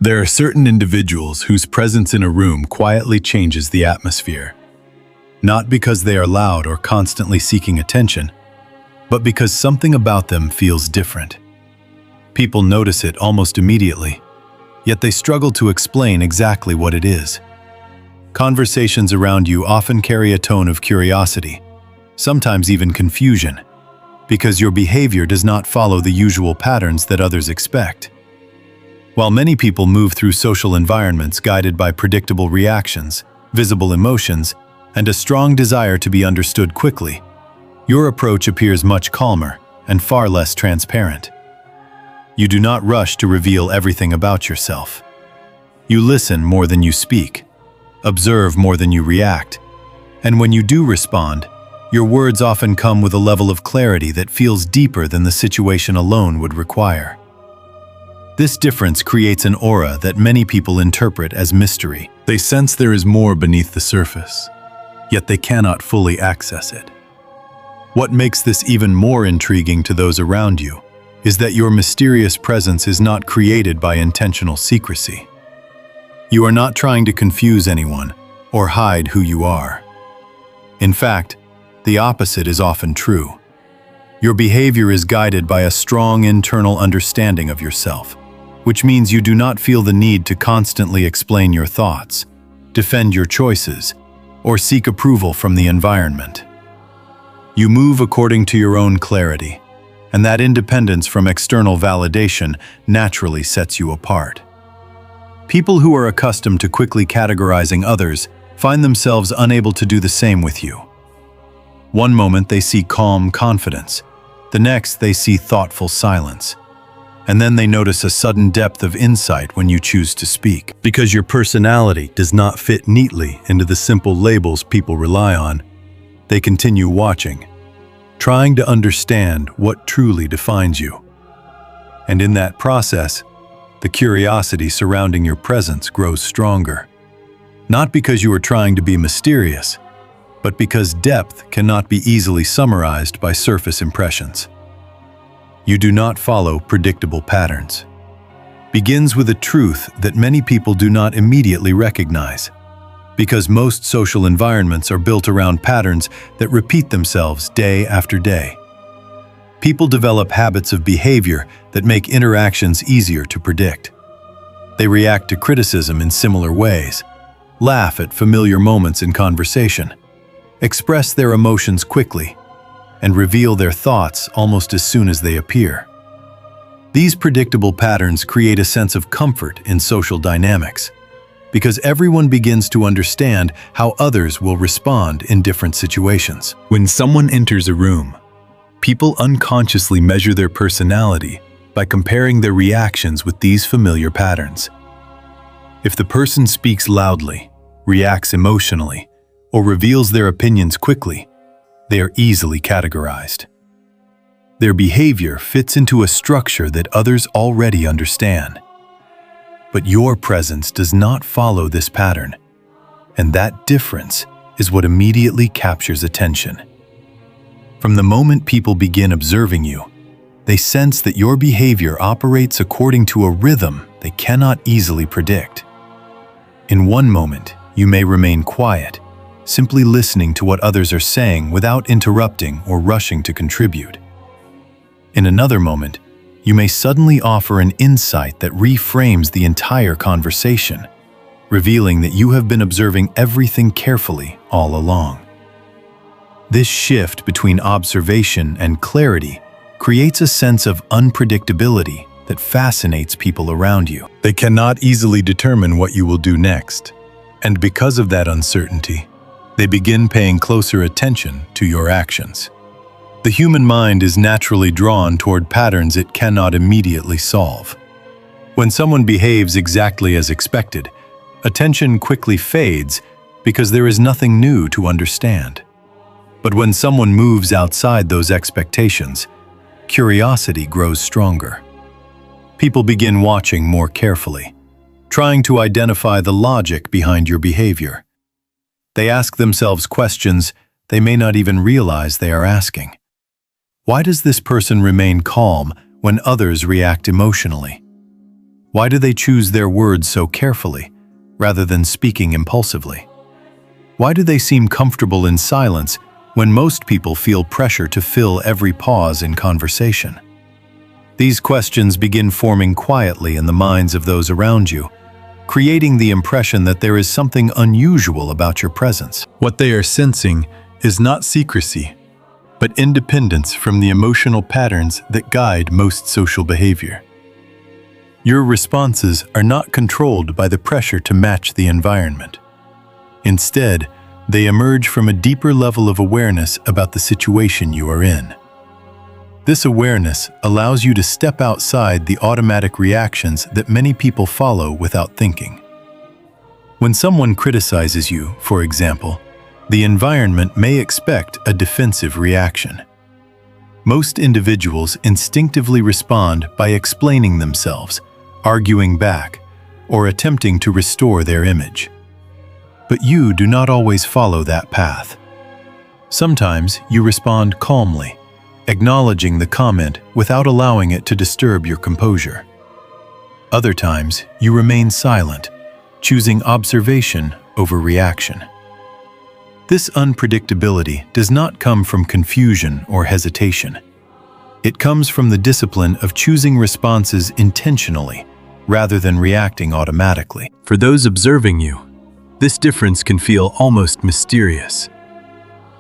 There are certain individuals whose presence in a room quietly changes the atmosphere, not because they are loud or constantly seeking attention, but because something about them feels different. People notice it almost immediately, yet they struggle to explain exactly what it is. Conversations around you often carry a tone of curiosity, sometimes even confusion, because your behavior does not follow the usual patterns that others expect. While many people move through social environments guided by predictable reactions, visible emotions, and a strong desire to be understood quickly, your approach appears much calmer and far less transparent. You do not rush to reveal everything about yourself. You listen more than you speak, observe more than you react, and when you do respond, your words often come with a level of clarity that feels deeper than the situation alone would require. This difference creates an aura that many people interpret as mystery. They sense there is more beneath the surface, yet they cannot fully access it. What makes this even more intriguing to those around you is that your mysterious presence is not created by intentional secrecy. You are not trying to confuse anyone or hide who you are. In fact, the opposite is often true. Your behavior is guided by a strong internal understanding of yourself, which means you do not feel the need to constantly explain your thoughts, defend your choices, or seek approval from the environment. You move according to your own clarity, and that independence from external validation naturally sets you apart. People who are accustomed to quickly categorizing others find themselves unable to do the same with you. One moment they see calm confidence, the next they see thoughtful silence. And then they notice a sudden depth of insight when you choose to speak. Because your personality does not fit neatly into the simple labels people rely on, they continue watching, trying to understand what truly defines you. And in that process, the curiosity surrounding your presence grows stronger. Not because you are trying to be mysterious, but because depth cannot be easily summarized by surface impressions. You do not follow predictable patterns. Begins with a truth that many people do not immediately recognize, because most social environments are built around patterns that repeat themselves day after day. People develop habits of behavior that make interactions easier to predict. They react to criticism in similar ways, laugh at familiar moments in conversation, express their emotions quickly, and reveal their thoughts almost as soon as they appear. These predictable patterns create a sense of comfort in social dynamics, because everyone begins to understand how others will respond in different situations. When someone enters a room, people unconsciously measure their personality by comparing their reactions with these familiar patterns. If the person speaks loudly, reacts emotionally, or reveals their opinions quickly, they are easily categorized. Their behavior fits into a structure that others already understand. But your presence does not follow this pattern, and that difference is what immediately captures attention. From the moment people begin observing you, they sense that your behavior operates according to a rhythm they cannot easily predict. In one moment, you may remain quiet, simply listening to what others are saying without interrupting or rushing to contribute. In another moment, you may suddenly offer an insight that reframes the entire conversation, revealing that you have been observing everything carefully all along. This shift between observation and clarity creates a sense of unpredictability that fascinates people around you. They cannot easily determine what you will do next, and because of that uncertainty, they begin paying closer attention to your actions. The human mind is naturally drawn toward patterns it cannot immediately solve. When someone behaves exactly as expected, attention quickly fades because there is nothing new to understand. But when someone moves outside those expectations, curiosity grows stronger. People begin watching more carefully, trying to identify the logic behind your behavior. They ask themselves questions they may not even realize they are asking. Why does this person remain calm when others react emotionally? Why do they choose their words so carefully, rather than speaking impulsively? Why do they seem comfortable in silence when most people feel pressure to fill every pause in conversation? These questions begin forming quietly in the minds of those around you, creating the impression that there is something unusual about your presence. What they are sensing is not secrecy, but independence from the emotional patterns that guide most social behavior. Your responses are not controlled by the pressure to match the environment. Instead, they emerge from a deeper level of awareness about the situation you are in. This awareness allows you to step outside the automatic reactions that many people follow without thinking. When someone criticizes you, for example, the environment may expect a defensive reaction. Most individuals instinctively respond by explaining themselves, arguing back, or attempting to restore their image. But you do not always follow that path. Sometimes you respond calmly, acknowledging the comment without allowing it to disturb your composure. Other times, you remain silent, choosing observation over reaction. This unpredictability does not come from confusion or hesitation. It comes from the discipline of choosing responses intentionally rather than reacting automatically. For those observing you, this difference can feel almost mysterious.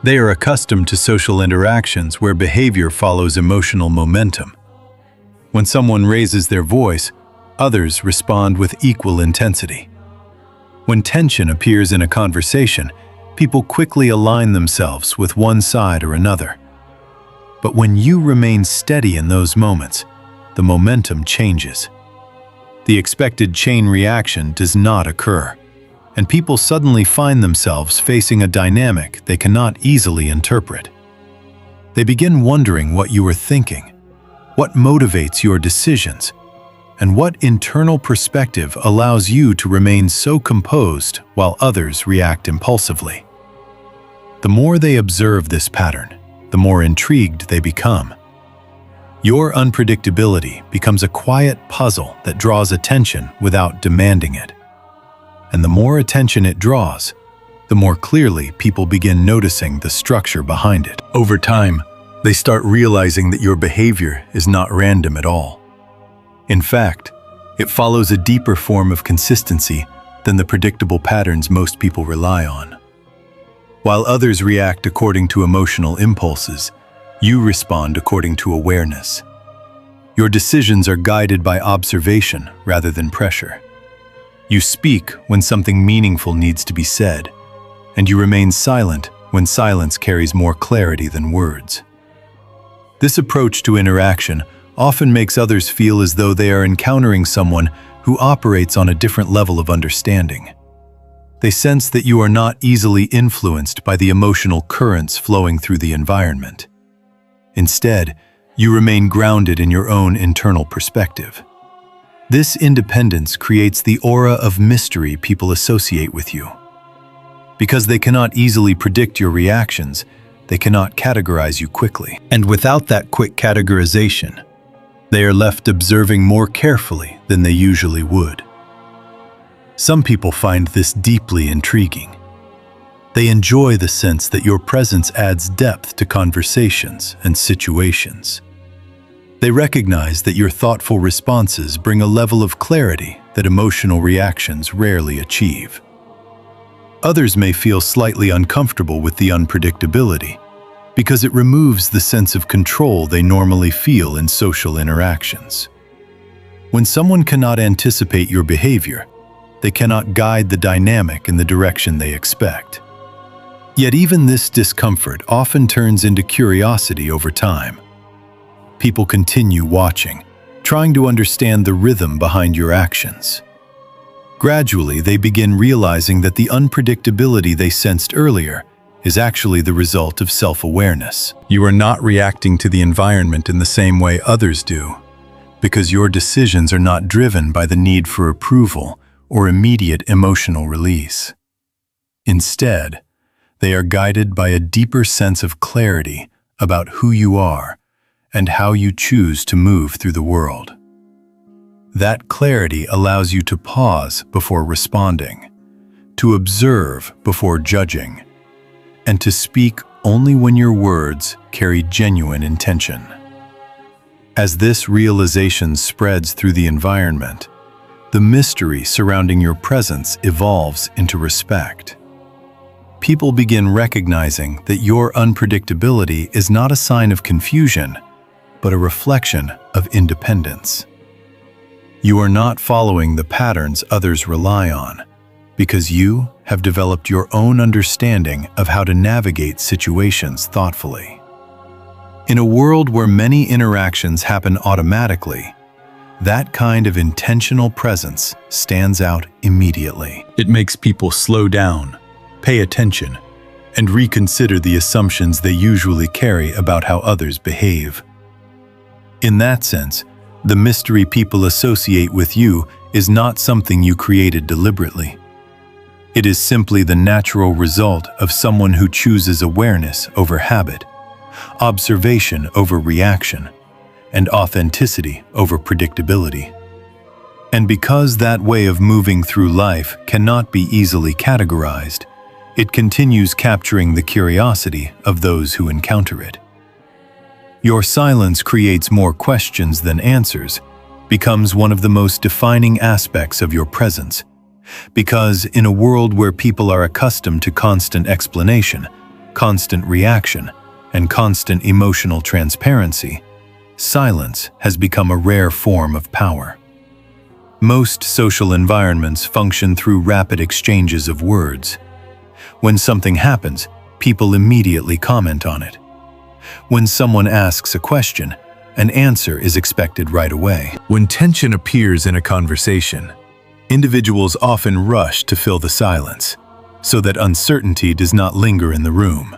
They are accustomed to social interactions where behavior follows emotional momentum. When someone raises their voice, others respond with equal intensity. When tension appears in a conversation, people quickly align themselves with one side or another. But when you remain steady in those moments, the momentum changes. The expected chain reaction does not occur, and people suddenly find themselves facing a dynamic they cannot easily interpret. They begin wondering what you are thinking, what motivates your decisions, and what internal perspective allows you to remain so composed while others react impulsively. The more they observe this pattern, the more intrigued they become. Your unpredictability becomes a quiet puzzle that draws attention without demanding it. And the more attention it draws, the more clearly people begin noticing the structure behind it. Over time, they start realizing that your behavior is not random at all. In fact, it follows a deeper form of consistency than the predictable patterns most people rely on. While others react according to emotional impulses, you respond according to awareness. Your decisions are guided by observation rather than pressure. You speak when something meaningful needs to be said, and you remain silent when silence carries more clarity than words. This approach to interaction often makes others feel as though they are encountering someone who operates on a different level of understanding. They sense that you are not easily influenced by the emotional currents flowing through the environment. Instead, you remain grounded in your own internal perspective. This independence creates the aura of mystery people associate with you. Because they cannot easily predict your reactions, they cannot categorize you quickly. And without that quick categorization, they are left observing more carefully than they usually would. Some people find this deeply intriguing. They enjoy the sense that your presence adds depth to conversations and situations. They recognize that your thoughtful responses bring a level of clarity that emotional reactions rarely achieve. Others may feel slightly uncomfortable with the unpredictability because it removes the sense of control they normally feel in social interactions. When someone cannot anticipate your behavior, they cannot guide the dynamic in the direction they expect. Yet even this discomfort often turns into curiosity over time. People continue watching, trying to understand the rhythm behind your actions. Gradually, they begin realizing that the unpredictability they sensed earlier is actually the result of self-awareness. You are not reacting to the environment in the same way others do, because your decisions are not driven by the need for approval or immediate emotional release. Instead, they are guided by a deeper sense of clarity about who you are and how you choose to move through the world. That clarity allows you to pause before responding, to observe before judging, and to speak only when your words carry genuine intention. As this realization spreads through the environment, the mystery surrounding your presence evolves into respect. People begin recognizing that your unpredictability is not a sign of confusion, but a reflection of independence. You are not following the patterns others rely on, because you have developed your own understanding of how to navigate situations thoughtfully. In a world where many interactions happen automatically, that kind of intentional presence stands out immediately. It makes people slow down, pay attention, and reconsider the assumptions they usually carry about how others behave. In that sense, the mystery people associate with you is not something you created deliberately. It is simply the natural result of someone who chooses awareness over habit, observation over reaction, and authenticity over predictability. And because that way of moving through life cannot be easily categorized, it continues capturing the curiosity of those who encounter it. Your silence creates more questions than answers, becomes one of the most defining aspects of your presence, because in a world where people are accustomed to constant explanation, constant reaction, and constant emotional transparency, silence has become a rare form of power. Most social environments function through rapid exchanges of words. When something happens, people immediately comment on it. When someone asks a question, an answer is expected right away. When tension appears in a conversation, individuals often rush to fill the silence, so that uncertainty does not linger in the room.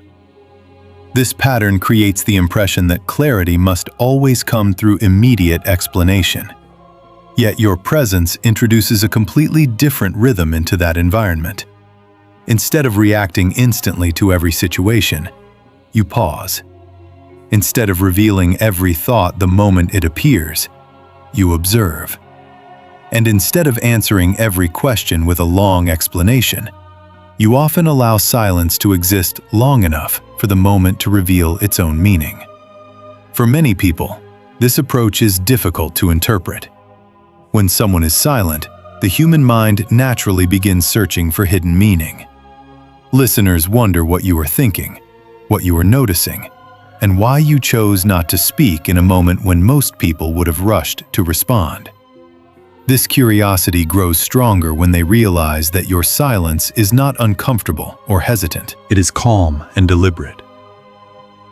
This pattern creates the impression that clarity must always come through immediate explanation. Yet your presence introduces a completely different rhythm into that environment. Instead of reacting instantly to every situation, you pause. Instead of revealing every thought the moment it appears, you observe. And instead of answering every question with a long explanation, you often allow silence to exist long enough for the moment to reveal its own meaning. For many people, this approach is difficult to interpret. When someone is silent, the human mind naturally begins searching for hidden meaning. Listeners wonder what you are thinking, what you are noticing, and why you chose not to speak in a moment when most people would have rushed to respond. This curiosity grows stronger when they realize that your silence is not uncomfortable or hesitant. It is calm and deliberate.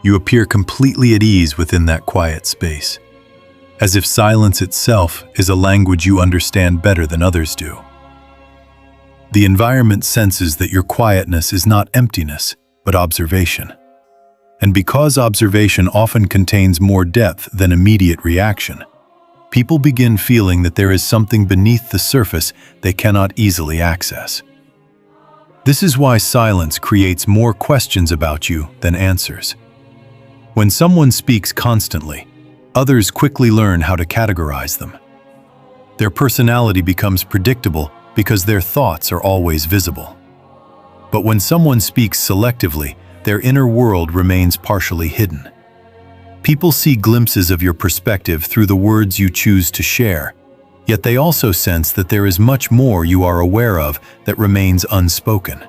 You appear completely at ease within that quiet space, as if silence itself is a language you understand better than others do. The environment senses that your quietness is not emptiness, but observation. And because observation often contains more depth than immediate reaction, people begin feeling that there is something beneath the surface they cannot easily access. This is why silence creates more questions about you than answers. When someone speaks constantly, others quickly learn how to categorize them. Their personality becomes predictable because their thoughts are always visible. But when someone speaks selectively, their inner world remains partially hidden. People see glimpses of your perspective through the words you choose to share, yet they also sense that there is much more you are aware of that remains unspoken.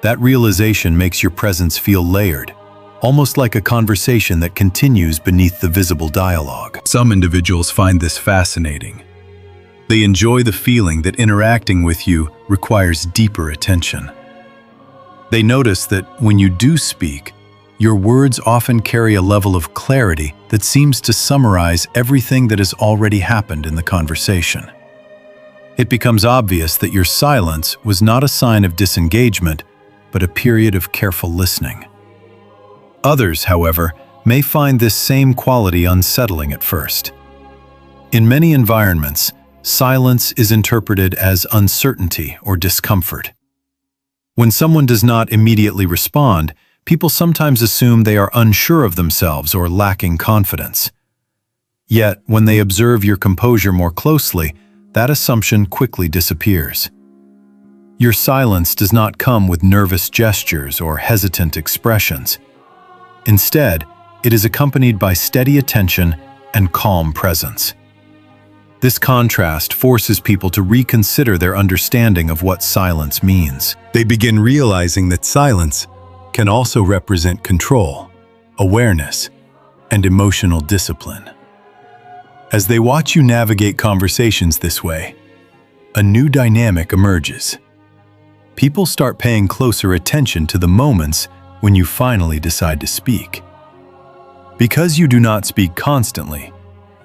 That realization makes your presence feel layered, almost like a conversation that continues beneath the visible dialogue. Some individuals find this fascinating. They enjoy the feeling that interacting with you requires deeper attention. They notice that when you do speak, your words often carry a level of clarity that seems to summarize everything that has already happened in the conversation. It becomes obvious that your silence was not a sign of disengagement, but a period of careful listening. Others, however, may find this same quality unsettling at first. In many environments, silence is interpreted as uncertainty or discomfort. When someone does not immediately respond, people sometimes assume they are unsure of themselves or lacking confidence. Yet, when they observe your composure more closely, that assumption quickly disappears. Your silence does not come with nervous gestures or hesitant expressions. Instead, it is accompanied by steady attention and calm presence. This contrast forces people to reconsider their understanding of what silence means. They begin realizing that silence can also represent control, awareness, and emotional discipline. As they watch you navigate conversations this way, a new dynamic emerges. People start paying closer attention to the moments when you finally decide to speak. Because you do not speak constantly,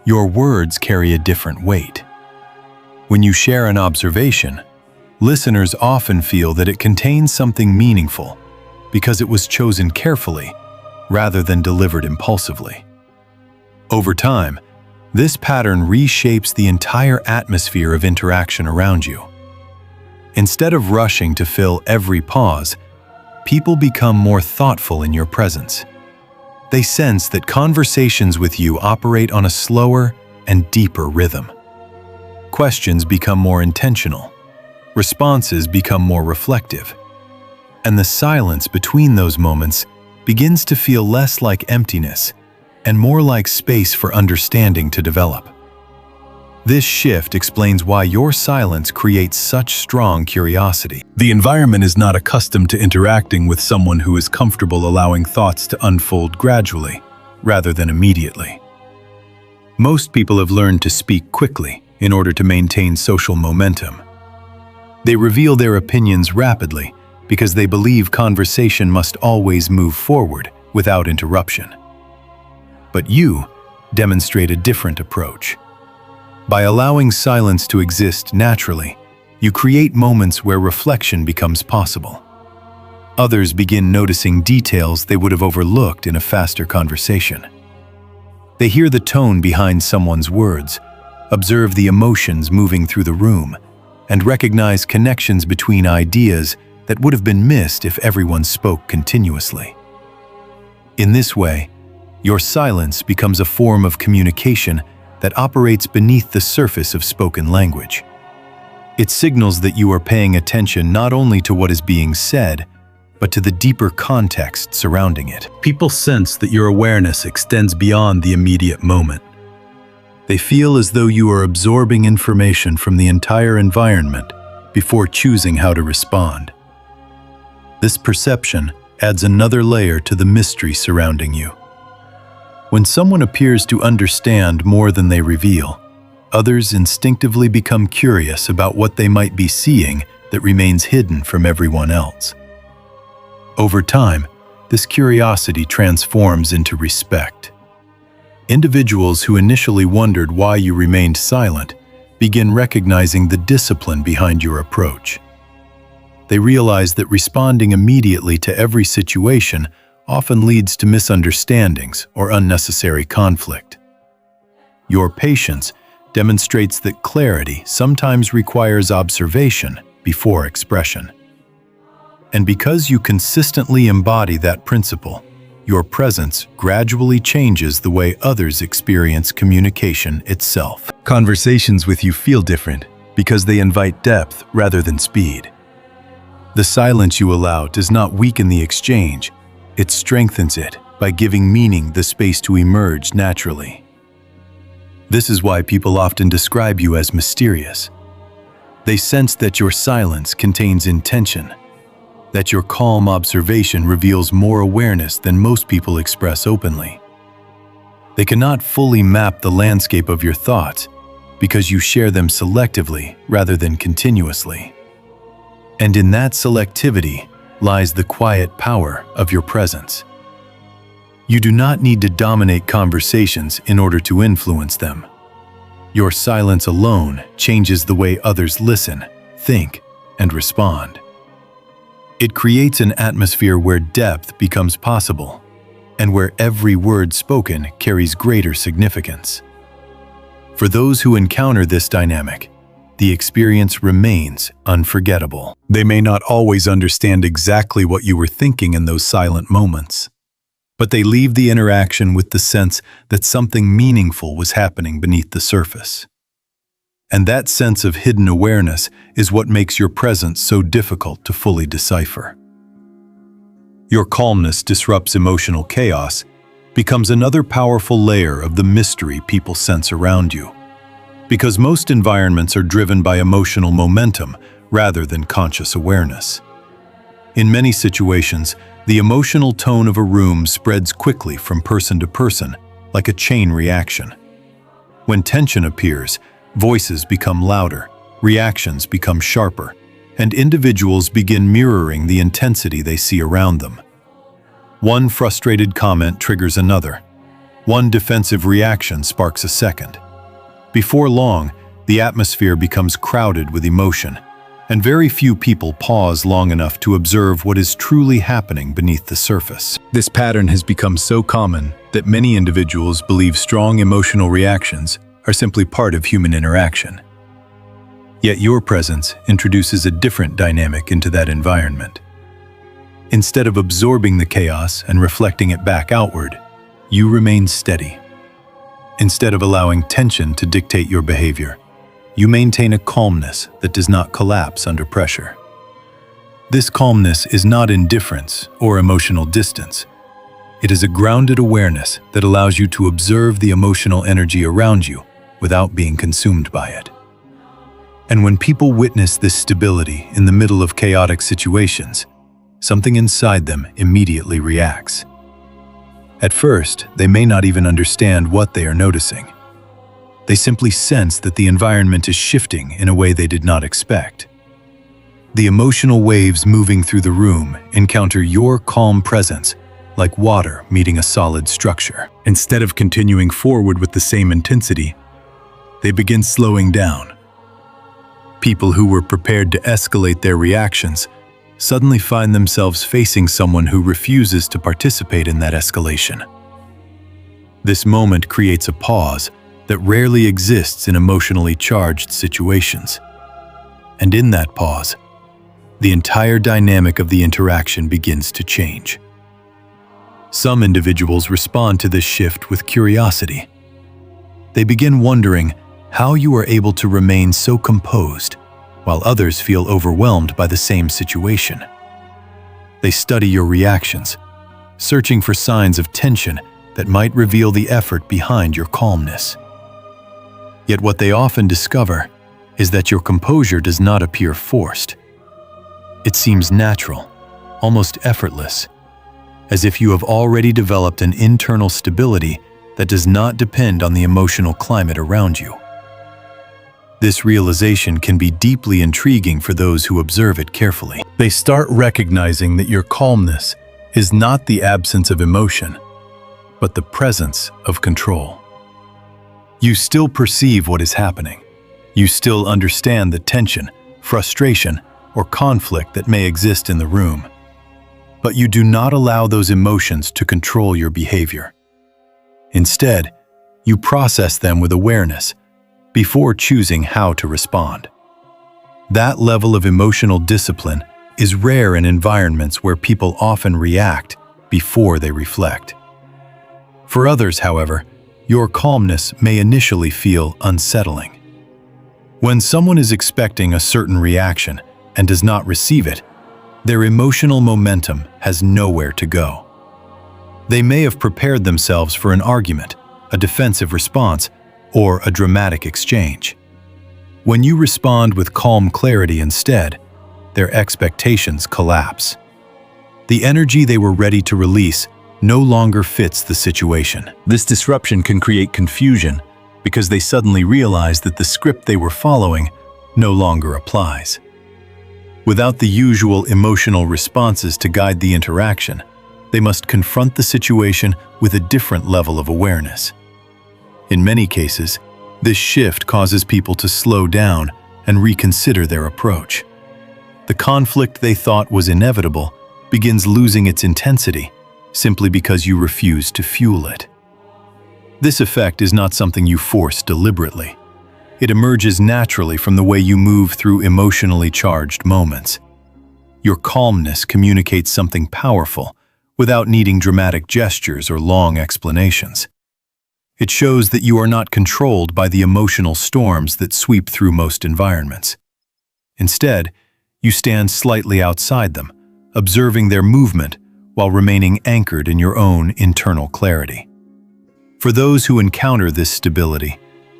your words carry a different weight. When you share an observation, listeners often feel that it contains something meaningful because it was chosen carefully rather than delivered impulsively. Over time, this pattern reshapes the entire atmosphere of interaction around you. Instead of rushing to fill every pause, people become more thoughtful in your presence. They sense that conversations with you operate on a slower and deeper rhythm. Questions become more intentional, responses become more reflective, and the silence between those moments begins to feel less like emptiness and more like space for understanding to develop. This shift explains why your silence creates such strong curiosity. The environment is not accustomed to interacting with someone who is comfortable allowing thoughts to unfold gradually, rather than immediately. Most people have learned to speak quickly in order to maintain social momentum. They reveal their opinions rapidly because they believe conversation must always move forward without interruption. But you demonstrate a different approach. By allowing silence to exist naturally, you create moments where reflection becomes possible. Others begin noticing details they would have overlooked in a faster conversation. They hear the tone behind someone's words, observe the emotions moving through the room, and recognize connections between ideas that would have been missed if everyone spoke continuously. In this way, your silence becomes a form of communication that operates beneath the surface of spoken language. It signals that you are paying attention not only to what is being said, but to the deeper context surrounding it. People sense that your awareness extends beyond the immediate moment. They feel as though you are absorbing information from the entire environment before choosing how to respond. This perception adds another layer to the mystery surrounding you. When someone appears to understand more than they reveal, others instinctively become curious about what they might be seeing that remains hidden from everyone else. Over time, this curiosity transforms into respect. Individuals who initially wondered why you remained silent begin recognizing the discipline behind your approach. They realize that responding immediately to every situation often leads to misunderstandings or unnecessary conflict. Your patience demonstrates that clarity sometimes requires observation before expression. And because you consistently embody that principle, your presence gradually changes the way others experience communication itself. Conversations with you feel different because they invite depth rather than speed. The silence you allow does not weaken the exchange. It strengthens it by giving meaning the space to emerge naturally. This is why people often describe you as mysterious. They sense that your silence contains intention, that your calm observation reveals more awareness than most people express openly. They cannot fully map the landscape of your thoughts because you share them selectively rather than continuously. And in that selectivity lies the quiet power of your presence. You do not need to dominate conversations in order to influence them. Your silence alone changes the way others listen, think, and respond. It creates an atmosphere where depth becomes possible, and where every word spoken carries greater significance. For those who encounter this dynamic, the experience remains unforgettable. They may not always understand exactly what you were thinking in those silent moments, but they leave the interaction with the sense that something meaningful was happening beneath the surface. And that sense of hidden awareness is what makes your presence so difficult to fully decipher. Your calmness disrupts emotional chaos, becomes another powerful layer of the mystery people sense around you. Because most environments are driven by emotional momentum rather than conscious awareness. In many situations, the emotional tone of a room spreads quickly from person to person, like a chain reaction. When tension appears, voices become louder, reactions become sharper, and individuals begin mirroring the intensity they see around them. One frustrated comment triggers another. One defensive reaction sparks a second. Before long, the atmosphere becomes crowded with emotion, and very few people pause long enough to observe what is truly happening beneath the surface. This pattern has become so common that many individuals believe strong emotional reactions are simply part of human interaction. Yet your presence introduces a different dynamic into that environment. Instead of absorbing the chaos and reflecting it back outward, you remain steady. Instead of allowing tension to dictate your behavior, you maintain a calmness that does not collapse under pressure. This calmness is not indifference or emotional distance. It is a grounded awareness that allows you to observe the emotional energy around you without being consumed by it. And when people witness this stability in the middle of chaotic situations, something inside them immediately reacts. At first, they may not even understand what they are noticing. They simply sense that the environment is shifting in a way they did not expect. The emotional waves moving through the room encounter your calm presence like water meeting a solid structure. Instead of continuing forward with the same intensity, they begin slowing down. People who were prepared to escalate their reactions suddenly find themselves facing someone who refuses to participate in that escalation. This moment creates a pause that rarely exists in emotionally charged situations. And in that pause, the entire dynamic of the interaction begins to change. Some individuals respond to this shift with curiosity. They begin wondering how you are able to remain so composed, while others feel overwhelmed by the same situation. They study your reactions, searching for signs of tension that might reveal the effort behind your calmness. Yet what they often discover is that your composure does not appear forced. It seems natural, almost effortless, as if you have already developed an internal stability that does not depend on the emotional climate around you. This realization can be deeply intriguing for those who observe it carefully. They start recognizing that your calmness is not the absence of emotion, but the presence of control. You still perceive what is happening. You still understand the tension, frustration, or conflict that may exist in the room. But you do not allow those emotions to control your behavior. Instead, you process them with awareness before choosing how to respond. That level of emotional discipline is rare in environments where people often react before they reflect. For others, however, your calmness may initially feel unsettling. When someone is expecting a certain reaction and does not receive it, their emotional momentum has nowhere to go. They may have prepared themselves for an argument, a defensive response, or a dramatic exchange. When you respond with calm clarity instead, their expectations collapse. The energy they were ready to release no longer fits the situation. This disruption can create confusion because they suddenly realize that the script they were following no longer applies. Without the usual emotional responses to guide the interaction, they must confront the situation with a different level of awareness. In many cases, this shift causes people to slow down and reconsider their approach. The conflict they thought was inevitable begins losing its intensity simply because you refuse to fuel it. This effect is not something you force deliberately. It emerges naturally from the way you move through emotionally charged moments. Your calmness communicates something powerful without needing dramatic gestures or long explanations. It shows that you are not controlled by the emotional storms that sweep through most environments. Instead, you stand slightly outside them, observing their movement while remaining anchored in your own internal clarity. For those who encounter this stability,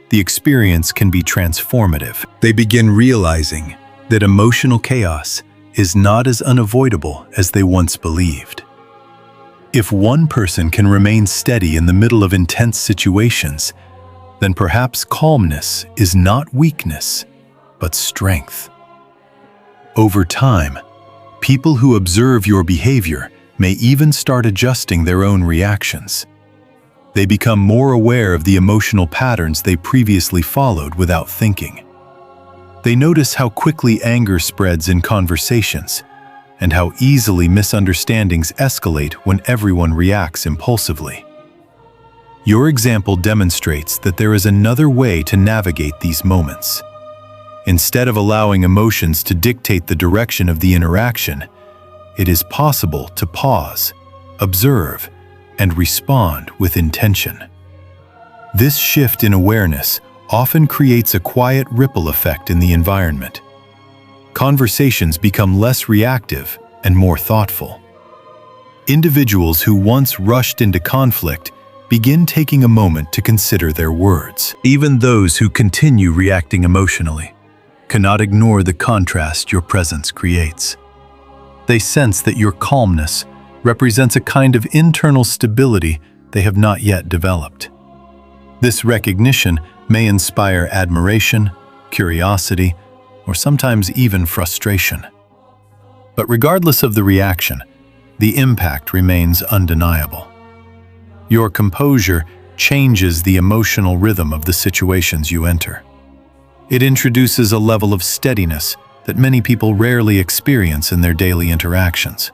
the experience can be transformative. They begin realizing that emotional chaos is not as unavoidable as they once believed. If one person can remain steady in the middle of intense situations, then perhaps calmness is not weakness, but strength. Over time, people who observe your behavior may even start adjusting their own reactions. They become more aware of the emotional patterns they previously followed without thinking. They notice how quickly anger spreads in conversations, and how easily misunderstandings escalate when everyone reacts impulsively. Your example demonstrates that there is another way to navigate these moments. Instead of allowing emotions to dictate the direction of the interaction, it is possible to pause, observe, and respond with intention. This shift in awareness often creates a quiet ripple effect in the environment. Conversations become less reactive and more thoughtful. Individuals who once rushed into conflict begin taking a moment to consider their words. Even those who continue reacting emotionally cannot ignore the contrast your presence creates. They sense that your calmness represents a kind of internal stability they have not yet developed. This recognition may inspire admiration, curiosity, or sometimes even frustration. But regardless of the reaction, the impact remains undeniable. Your composure changes the emotional rhythm of the situations you enter. It introduces a level of steadiness that many people rarely experience in their daily interactions.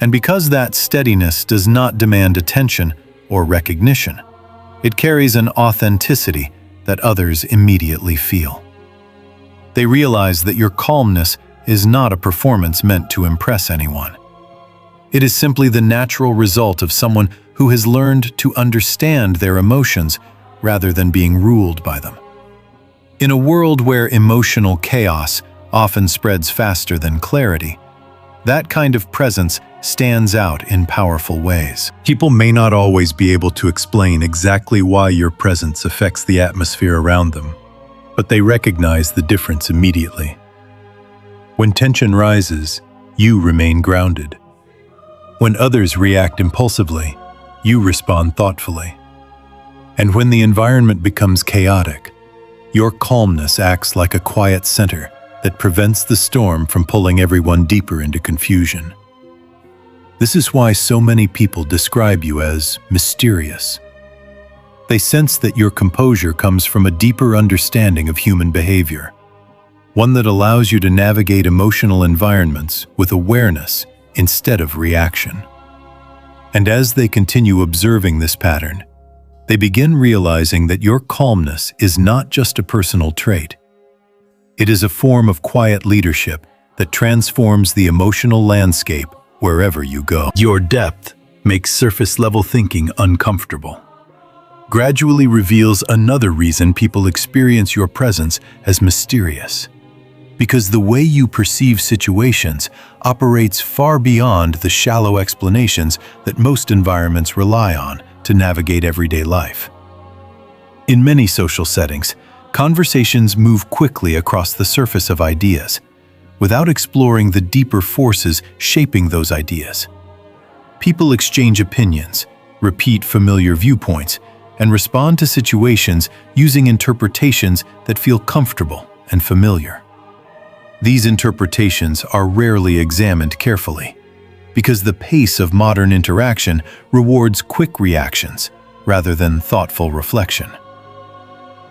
And because that steadiness does not demand attention or recognition, it carries an authenticity that others immediately feel. They realize that your calmness is not a performance meant to impress anyone. It is simply the natural result of someone who has learned to understand their emotions rather than being ruled by them. In a world where emotional chaos often spreads faster than clarity, that kind of presence stands out in powerful ways. People may not always be able to explain exactly why your presence affects the atmosphere around them, but they recognize the difference immediately. When tension rises, you remain grounded. When others react impulsively, you respond thoughtfully. And when the environment becomes chaotic, your calmness acts like a quiet center that prevents the storm from pulling everyone deeper into confusion. This is why so many people describe you as mysterious. They sense that your composure comes from a deeper understanding of human behavior, one that allows you to navigate emotional environments with awareness instead of reaction. And as they continue observing this pattern, they begin realizing that your calmness is not just a personal trait. It is a form of quiet leadership that transforms the emotional landscape wherever you go. Your depth makes surface-level thinking uncomfortable. Gradually reveals another reason people experience your presence as mysterious. Because the way you perceive situations operates far beyond the shallow explanations that most environments rely on to navigate everyday life. In many social settings, conversations move quickly across the surface of ideas, without exploring the deeper forces shaping those ideas. People exchange opinions, repeat familiar viewpoints, and respond to situations using interpretations that feel comfortable and familiar. These interpretations are rarely examined carefully, because the pace of modern interaction rewards quick reactions rather than thoughtful reflection.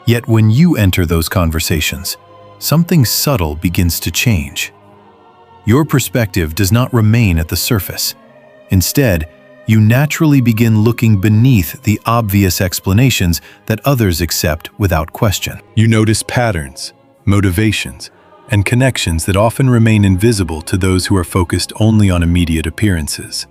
Yet when you enter those conversations, something subtle begins to change. Your perspective does not remain at the surface. Instead, you naturally begin looking beneath the obvious explanations that others accept without question. You notice patterns, motivations, and connections that often remain invisible to those who are focused only on immediate appearances.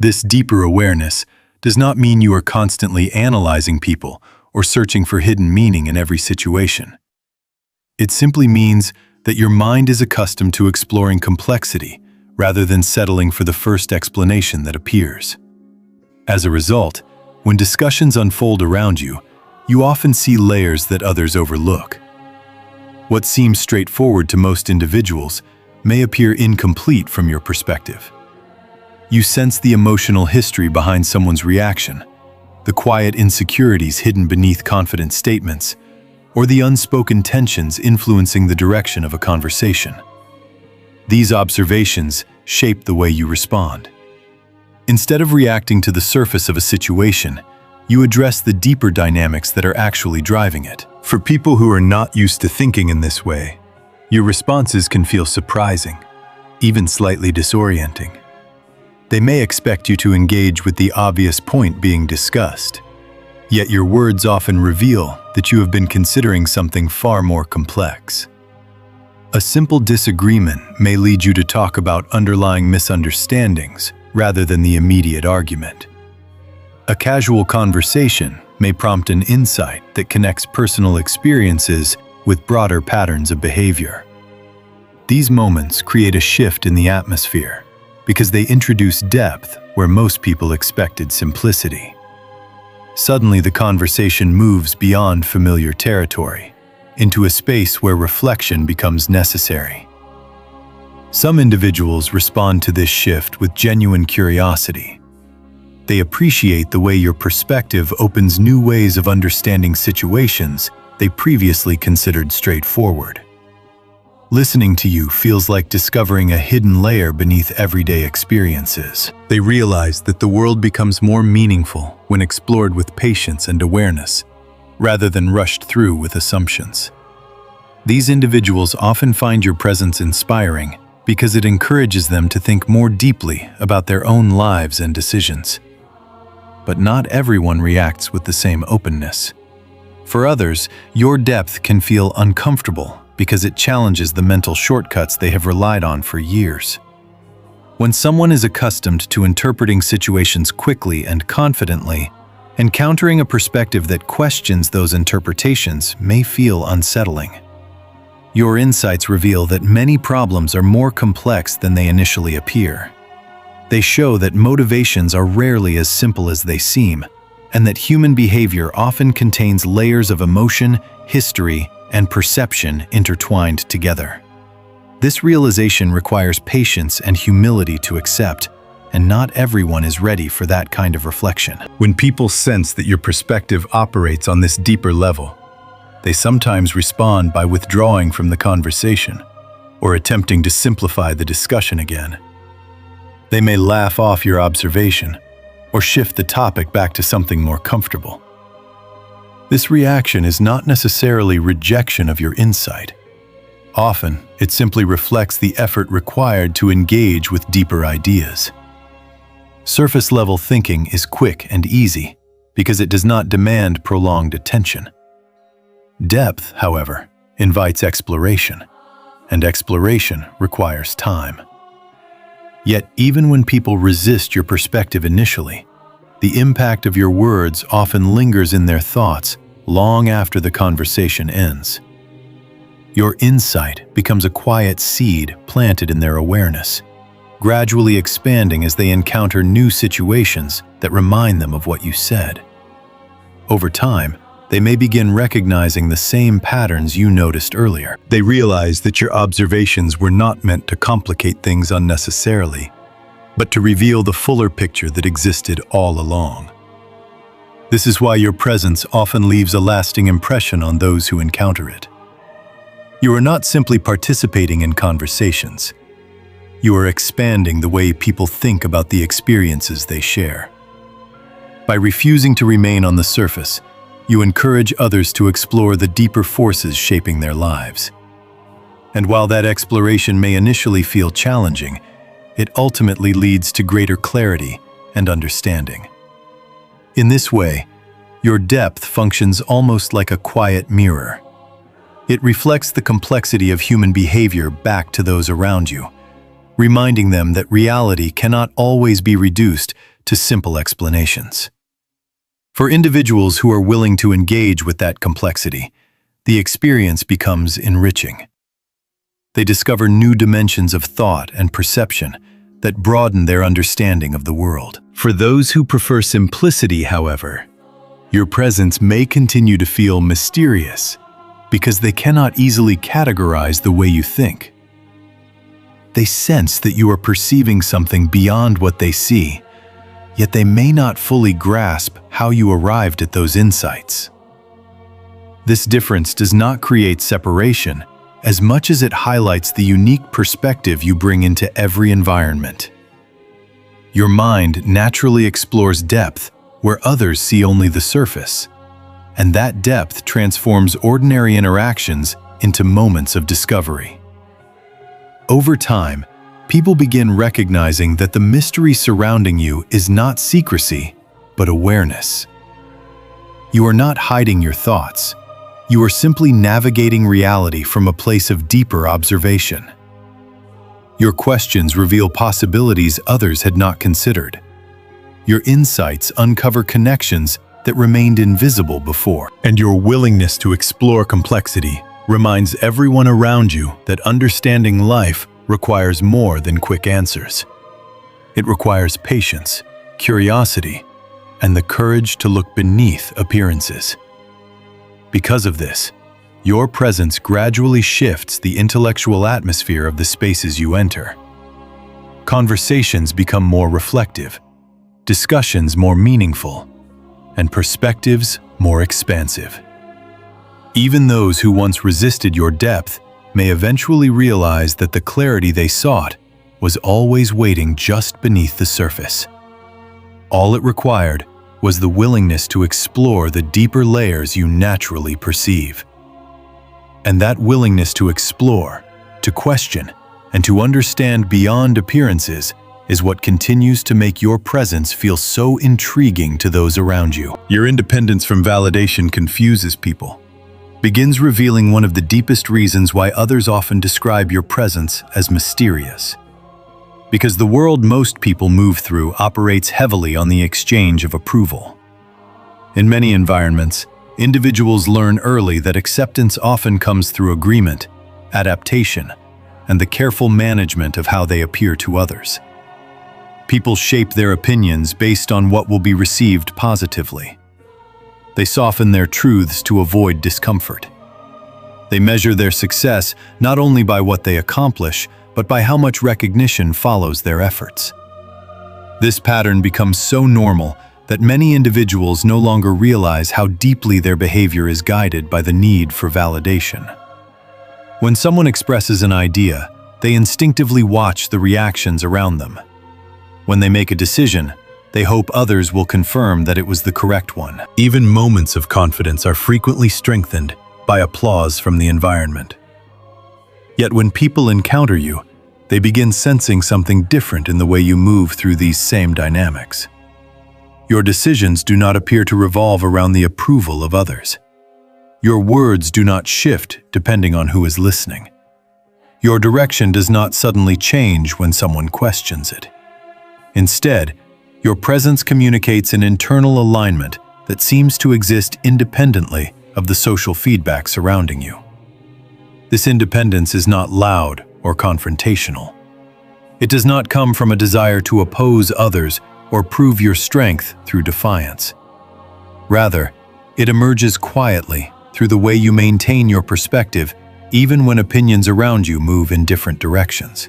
This deeper awareness does not mean you are constantly analyzing people or searching for hidden meaning in every situation. It simply means that your mind is accustomed to exploring complexity rather than settling for the first explanation that appears. As a result, when discussions unfold around you, you often see layers that others overlook. What seems straightforward to most individuals may appear incomplete from your perspective. You sense the emotional history behind someone's reaction, the quiet insecurities hidden beneath confident statements, or the unspoken tensions influencing the direction of a conversation. These observations shape the way you respond. Instead of reacting to the surface of a situation, you address the deeper dynamics that are actually driving it. For people who are not used to thinking in this way, your responses can feel surprising, even slightly disorienting. They may expect you to engage with the obvious point being discussed, yet your words often reveal that you have been considering something far more complex. A simple disagreement may lead you to talk about underlying misunderstandings rather than the immediate argument. A casual conversation may prompt an insight that connects personal experiences with broader patterns of behavior. These moments create a shift in the atmosphere because they introduce depth where most people expected simplicity. Suddenly, the conversation moves beyond familiar territory into a space where reflection becomes necessary. Some individuals respond to this shift with genuine curiosity. They appreciate the way your perspective opens new ways of understanding situations they previously considered straightforward. Listening to you feels like discovering a hidden layer beneath everyday experiences. They realize that the world becomes more meaningful when explored with patience and awareness, rather than rushed through with assumptions. These individuals often find your presence inspiring because it encourages them to think more deeply about their own lives and decisions. But not everyone reacts with the same openness. For others, your depth can feel uncomfortable because it challenges the mental shortcuts they have relied on for years. When someone is accustomed to interpreting situations quickly and confidently, encountering a perspective that questions those interpretations may feel unsettling. Your insights reveal that many problems are more complex than they initially appear. They show that motivations are rarely as simple as they seem, and that human behavior often contains layers of emotion, history, and perception intertwined together. This realization requires patience and humility to accept, and not everyone is ready for that kind of reflection. When people sense that your perspective operates on this deeper level, they sometimes respond by withdrawing from the conversation or attempting to simplify the discussion again. They may laugh off your observation or shift the topic back to something more comfortable. This reaction is not necessarily rejection of your insight. Often, it simply reflects the effort required to engage with deeper ideas. Surface-level thinking is quick and easy because it does not demand prolonged attention. Depth, however, invites exploration, and exploration requires time. Yet, even when people resist your perspective initially, the impact of your words often lingers in their thoughts long after the conversation ends. Your insight becomes a quiet seed planted in their awareness, gradually expanding as they encounter new situations that remind them of what you said. Over time, they may begin recognizing the same patterns you noticed earlier. They realize that your observations were not meant to complicate things unnecessarily, but to reveal the fuller picture that existed all along. This is why your presence often leaves a lasting impression on those who encounter it. You are not simply participating in conversations. You are expanding the way people think about the experiences they share. By refusing to remain on the surface, you encourage others to explore the deeper forces shaping their lives. And while that exploration may initially feel challenging, it ultimately leads to greater clarity and understanding. In this way, your depth functions almost like a quiet mirror. It reflects the complexity of human behavior back to those around you, reminding them that reality cannot always be reduced to simple explanations. For individuals who are willing to engage with that complexity, the experience becomes enriching. They discover new dimensions of thought and perception that broaden their understanding of the world. For those who prefer simplicity, however, your presence may continue to feel mysterious because they cannot easily categorize the way you think. They sense that you are perceiving something beyond what they see, yet they may not fully grasp how you arrived at those insights. This difference does not create separation as much as it highlights the unique perspective you bring into every environment. Your mind naturally explores depth where others see only the surface, and that depth transforms ordinary interactions into moments of discovery. Over time, people begin recognizing that the mystery surrounding you is not secrecy, but awareness. You are not hiding your thoughts. You are simply navigating reality from a place of deeper observation. Your questions reveal possibilities others had not considered. Your insights uncover connections that remained invisible before. And your willingness to explore complexity reminds everyone around you that understanding life requires more than quick answers. It requires patience, curiosity, and the courage to look beneath appearances. Because of this, your presence gradually shifts the intellectual atmosphere of the spaces you enter. Conversations become more reflective, discussions more meaningful, and perspectives more expansive. Even those who once resisted your depth may eventually realize that the clarity they sought was always waiting just beneath the surface. All it required was the willingness to explore the deeper layers you naturally perceive. And that willingness to explore, to question, and to understand beyond appearances is what continues to make your presence feel so intriguing to those around you. Your independence from validation confuses people, begins revealing one of the deepest reasons why others often describe your presence as mysterious. Because the world most people move through operates heavily on the exchange of approval. In many environments, individuals learn early that acceptance often comes through agreement, adaptation, and the careful management of how they appear to others. People shape their opinions based on what will be received positively. They soften their truths to avoid discomfort. They measure their success not only by what they accomplish, but by how much recognition follows their efforts. This pattern becomes so normal that many individuals no longer realize how deeply their behavior is guided by the need for validation. When someone expresses an idea, they instinctively watch the reactions around them. When they make a decision, they hope others will confirm that it was the correct one. Even moments of confidence are frequently strengthened by applause from the environment. Yet when people encounter you, they begin sensing something different in the way you move through these same dynamics. Your decisions do not appear to revolve around the approval of others. Your words do not shift depending on who is listening. Your direction does not suddenly change when someone questions it. Instead, your presence communicates an internal alignment that seems to exist independently of the social feedback surrounding you. This independence is not loud or confrontational. It does not come from a desire to oppose others or prove your strength through defiance. Rather, it emerges quietly through the way you maintain your perspective even when opinions around you move in different directions.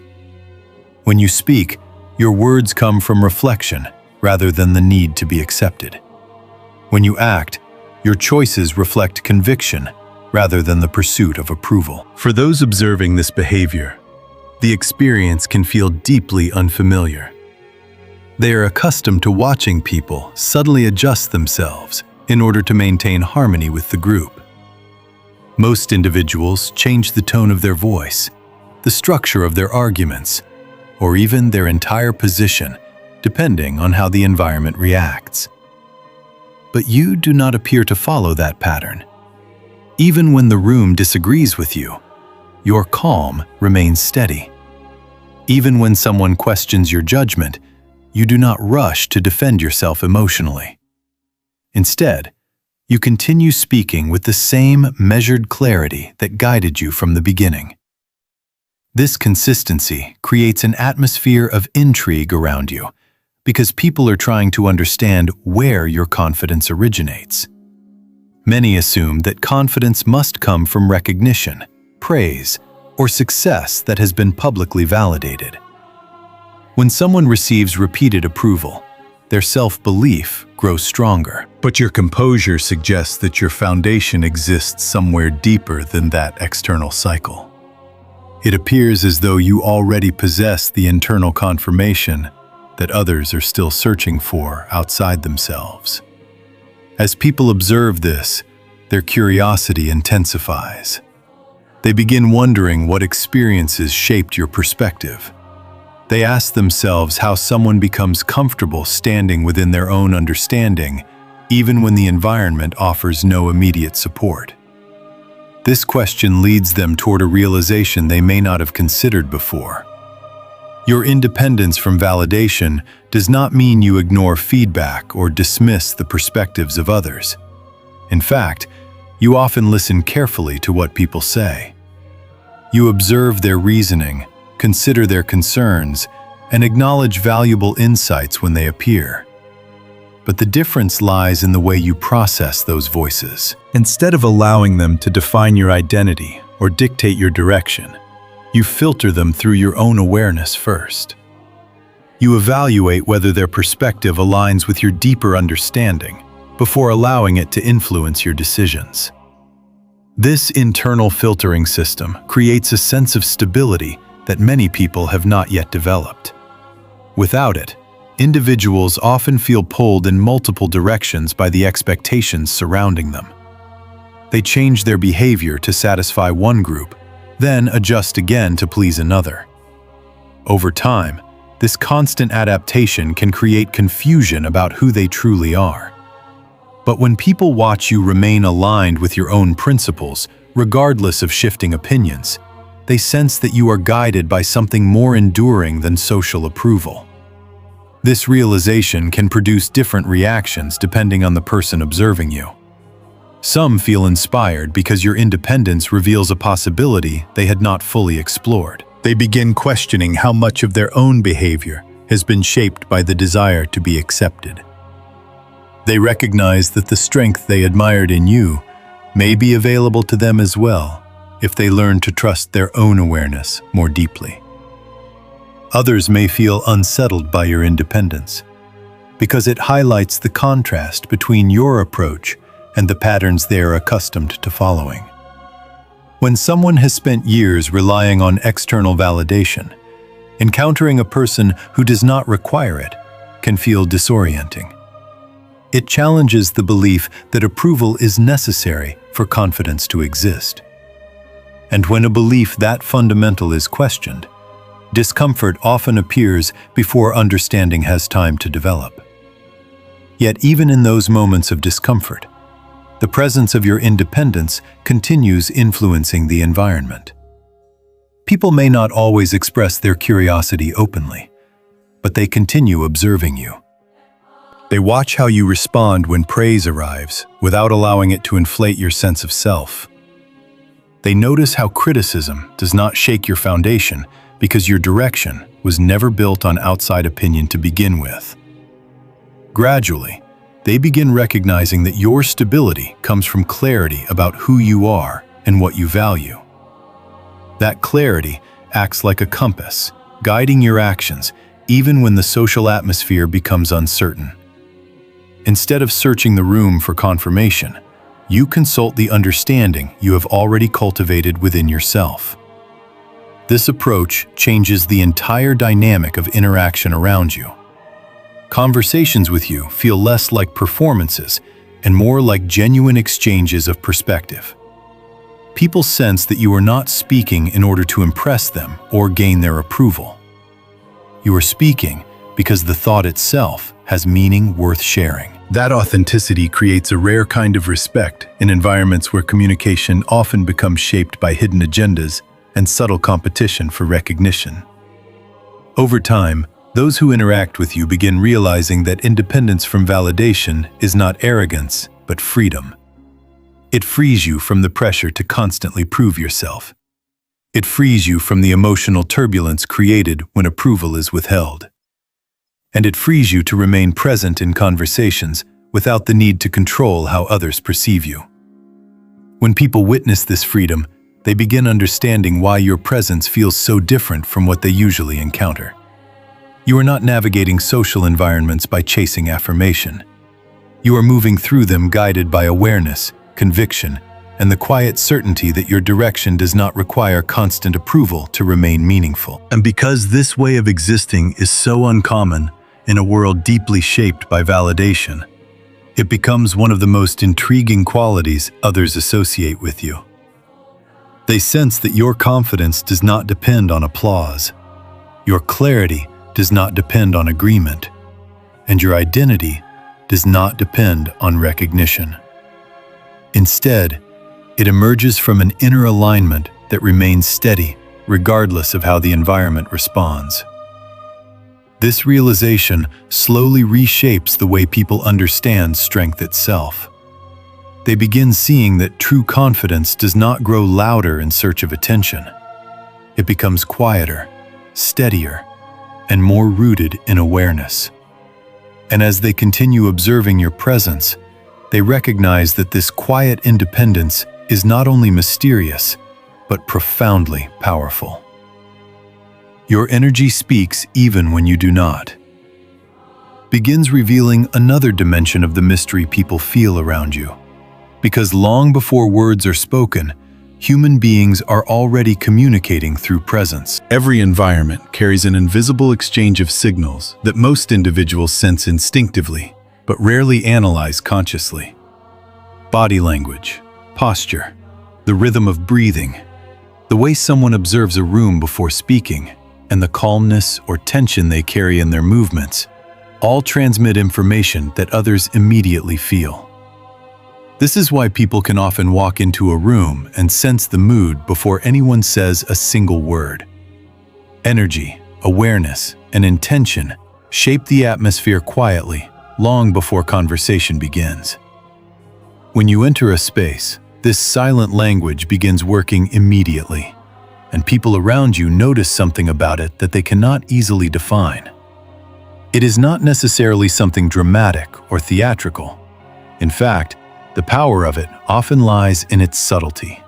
When you speak, your words come from reflection rather than the need to be accepted. When you act, your choices reflect conviction rather than the pursuit of approval. For those observing this behavior, the experience can feel deeply unfamiliar. They are accustomed to watching people subtly adjust themselves in order to maintain harmony with the group. Most individuals change the tone of their voice, the structure of their arguments, or even their entire position, depending on how the environment reacts. But you do not appear to follow that pattern. Even when the room disagrees with you, your calm remains steady. Even when someone questions your judgment, you do not rush to defend yourself emotionally. Instead, you continue speaking with the same measured clarity that guided you from the beginning. This consistency creates an atmosphere of intrigue around you because people are trying to understand where your confidence originates. Many assume that confidence must come from recognition, praise, or success that has been publicly validated. When someone receives repeated approval, their self-belief grows stronger. But your composure suggests that your foundation exists somewhere deeper than that external cycle. It appears as though you already possess the internal confirmation that others are still searching for outside themselves. As people observe this, their curiosity intensifies. They begin wondering what experiences shaped your perspective. They ask themselves how someone becomes comfortable standing within their own understanding, even when the environment offers no immediate support. This question leads them toward a realization they may not have considered before. Your independence from validation does not mean you ignore feedback or dismiss the perspectives of others. In fact, you often listen carefully to what people say. You observe their reasoning, consider their concerns, and acknowledge valuable insights when they appear. But the difference lies in the way you process those voices. Instead of allowing them to define your identity or dictate your direction, you filter them through your own awareness first. You evaluate whether their perspective aligns with your deeper understanding before allowing it to influence your decisions. This internal filtering system creates a sense of stability that many people have not yet developed. Without it, individuals often feel pulled in multiple directions by the expectations surrounding them. They change their behavior to satisfy one group, then adjust again to please another. Over time, this constant adaptation can create confusion about who they truly are. But when people watch you remain aligned with your own principles, regardless of shifting opinions, they sense that you are guided by something more enduring than social approval. This realization can produce different reactions depending on the person observing you. Some feel inspired because your independence reveals a possibility they had not fully explored. They begin questioning how much of their own behavior has been shaped by the desire to be accepted. They recognize that the strength they admired in you may be available to them as well if they learn to trust their own awareness more deeply. Others may feel unsettled by your independence because it highlights the contrast between your approach and the patterns they are accustomed to following. When someone has spent years relying on external validation, encountering a person who does not require it can feel disorienting. It challenges the belief that approval is necessary for confidence to exist. And when a belief that fundamental is questioned, discomfort often appears before understanding has time to develop. Yet even in those moments of discomfort, the presence of your independence continues influencing the environment. People may not always express their curiosity openly, but they continue observing you. They watch how you respond when praise arrives without allowing it to inflate your sense of self. They notice how criticism does not shake your foundation because your direction was never built on outside opinion to begin with. Gradually, they begin recognizing that your stability comes from clarity about who you are and what you value. That clarity acts like a compass, guiding your actions even when the social atmosphere becomes uncertain. Instead of searching the room for confirmation, you consult the understanding you have already cultivated within yourself. This approach changes the entire dynamic of interaction around you. Conversations with you feel less like performances and more like genuine exchanges of perspective. People sense that you are not speaking in order to impress them or gain their approval. You are speaking because the thought itself has meaning worth sharing. That authenticity creates a rare kind of respect in environments where communication often becomes shaped by hidden agendas and subtle competition for recognition. Over time, Those who interact with you begin realizing that independence from validation is not arrogance, but freedom. It frees you from the pressure to constantly prove yourself. It frees you from the emotional turbulence created when approval is withheld. And it frees you to remain present in conversations without the need to control how others perceive you. When people witness this freedom, they begin understanding why your presence feels so different from what they usually encounter. You are not navigating social environments by chasing affirmation. You are moving through them guided by awareness, conviction, and the quiet certainty that your direction does not require constant approval to remain meaningful. And because this way of existing is so uncommon in a world deeply shaped by validation, it becomes one of the most intriguing qualities others associate with you. They sense that your confidence does not depend on applause. Your clarity does not depend on agreement, and your identity does not depend on recognition. Instead, it emerges from an inner alignment that remains steady regardless of how the environment responds. This realization slowly reshapes the way people understand strength itself. They begin seeing that true confidence does not grow louder in search of attention. It becomes quieter, steadier, and more rooted in awareness. And as they continue observing your presence, they recognize that this quiet independence is not only mysterious, but profoundly powerful. Your energy speaks even when you do not. Begins revealing another dimension of the mystery people feel around you. Because long before words are spoken, human beings are already communicating through presence. Every environment carries an invisible exchange of signals that most individuals sense instinctively, but rarely analyze consciously. Body language, posture, the rhythm of breathing, the way someone observes a room before speaking, and the calmness or tension they carry in their movements, all transmit information that others immediately feel. This is why people can often walk into a room and sense the mood before anyone says a single word. Energy, awareness, and intention shape the atmosphere quietly, long before conversation begins. When you enter a space, this silent language begins working immediately, and people around you notice something about it that they cannot easily define. It is not necessarily something dramatic or theatrical. In fact, the power of it often lies in its subtlety.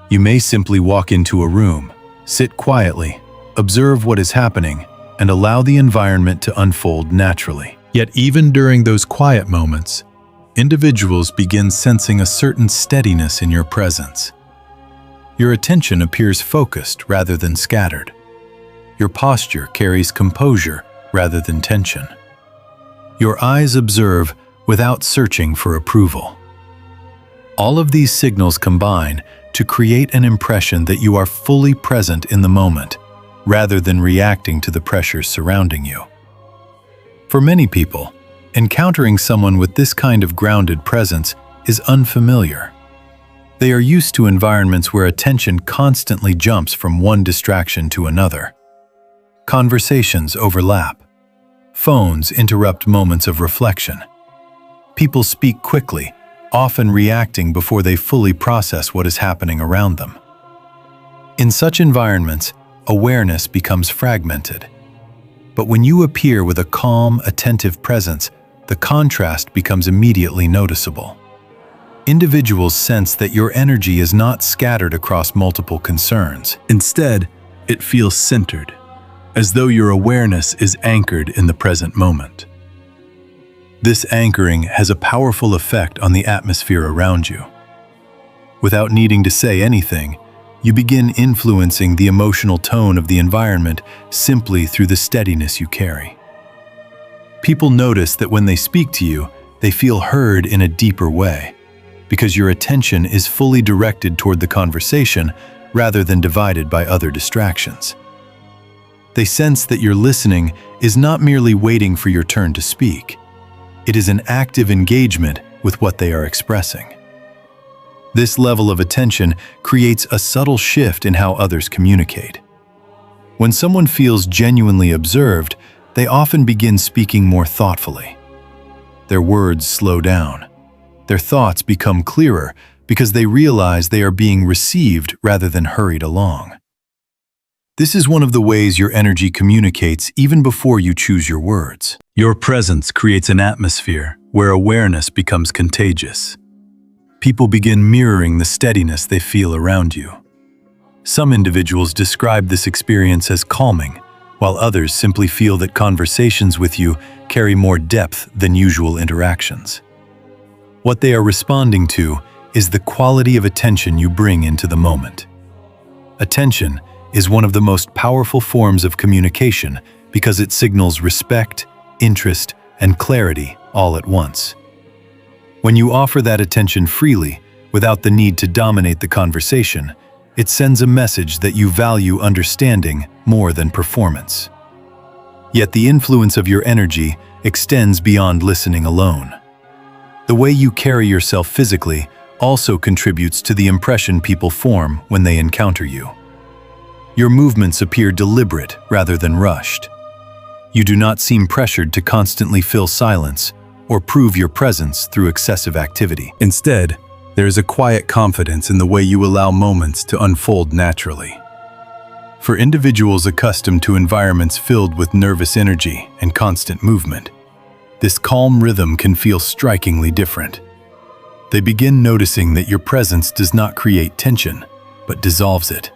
You may simply walk into a room, sit quietly, observe what is happening, and allow the environment to unfold naturally. Yet even during those quiet moments, individuals begin sensing a certain steadiness in your presence. Your attention appears focused rather than scattered. Your posture carries composure rather than tension. Your eyes observe without searching for approval. All of these signals combine to create an impression that you are fully present in the moment, rather than reacting to the pressures surrounding you. For many people, encountering someone with this kind of grounded presence is unfamiliar. They are used to environments where attention constantly jumps from one distraction to another. Conversations overlap. Phones interrupt moments of reflection. People speak quickly, often reacting before they fully process what is happening around them. In such environments, awareness becomes fragmented. But when you appear with a calm, attentive presence, the contrast becomes immediately noticeable. Individuals sense that your energy is not scattered across multiple concerns. Instead, it feels centered, as though your awareness is anchored in the present moment. This anchoring has a powerful effect on the atmosphere around you. Without needing to say anything, you begin influencing the emotional tone of the environment simply through the steadiness you carry. People notice that when they speak to you, they feel heard in a deeper way, because your attention is fully directed toward the conversation rather than divided by other distractions. They sense that your listening is not merely waiting for your turn to speak. It is an active engagement with what they are expressing. This level of attention creates a subtle shift in how others communicate. When someone feels genuinely observed, they often begin speaking more thoughtfully. Their words slow down. Their thoughts become clearer because they realize they are being received rather than hurried along. This is one of the ways your energy communicates even before you choose your words. Your presence creates an atmosphere where awareness becomes contagious. People begin mirroring the steadiness they feel around you. Some individuals describe this experience as calming, while others simply feel that conversations with you carry more depth than usual interactions. What they are responding to is the quality of attention you bring into the moment. Attention is one of the most powerful forms of communication because it signals respect, interest, and clarity all at once. When you offer that attention freely, without the need to dominate the conversation, it sends a message that you value understanding more than performance. Yet the influence of your energy extends beyond listening alone. The way you carry yourself physically also contributes to the impression people form when they encounter you. Your movements appear deliberate rather than rushed. You do not seem pressured to constantly fill silence or prove your presence through excessive activity. Instead, there is a quiet confidence in the way you allow moments to unfold naturally. For individuals accustomed to environments filled with nervous energy and constant movement, this calm rhythm can feel strikingly different. They begin noticing that your presence does not create tension, but dissolves it.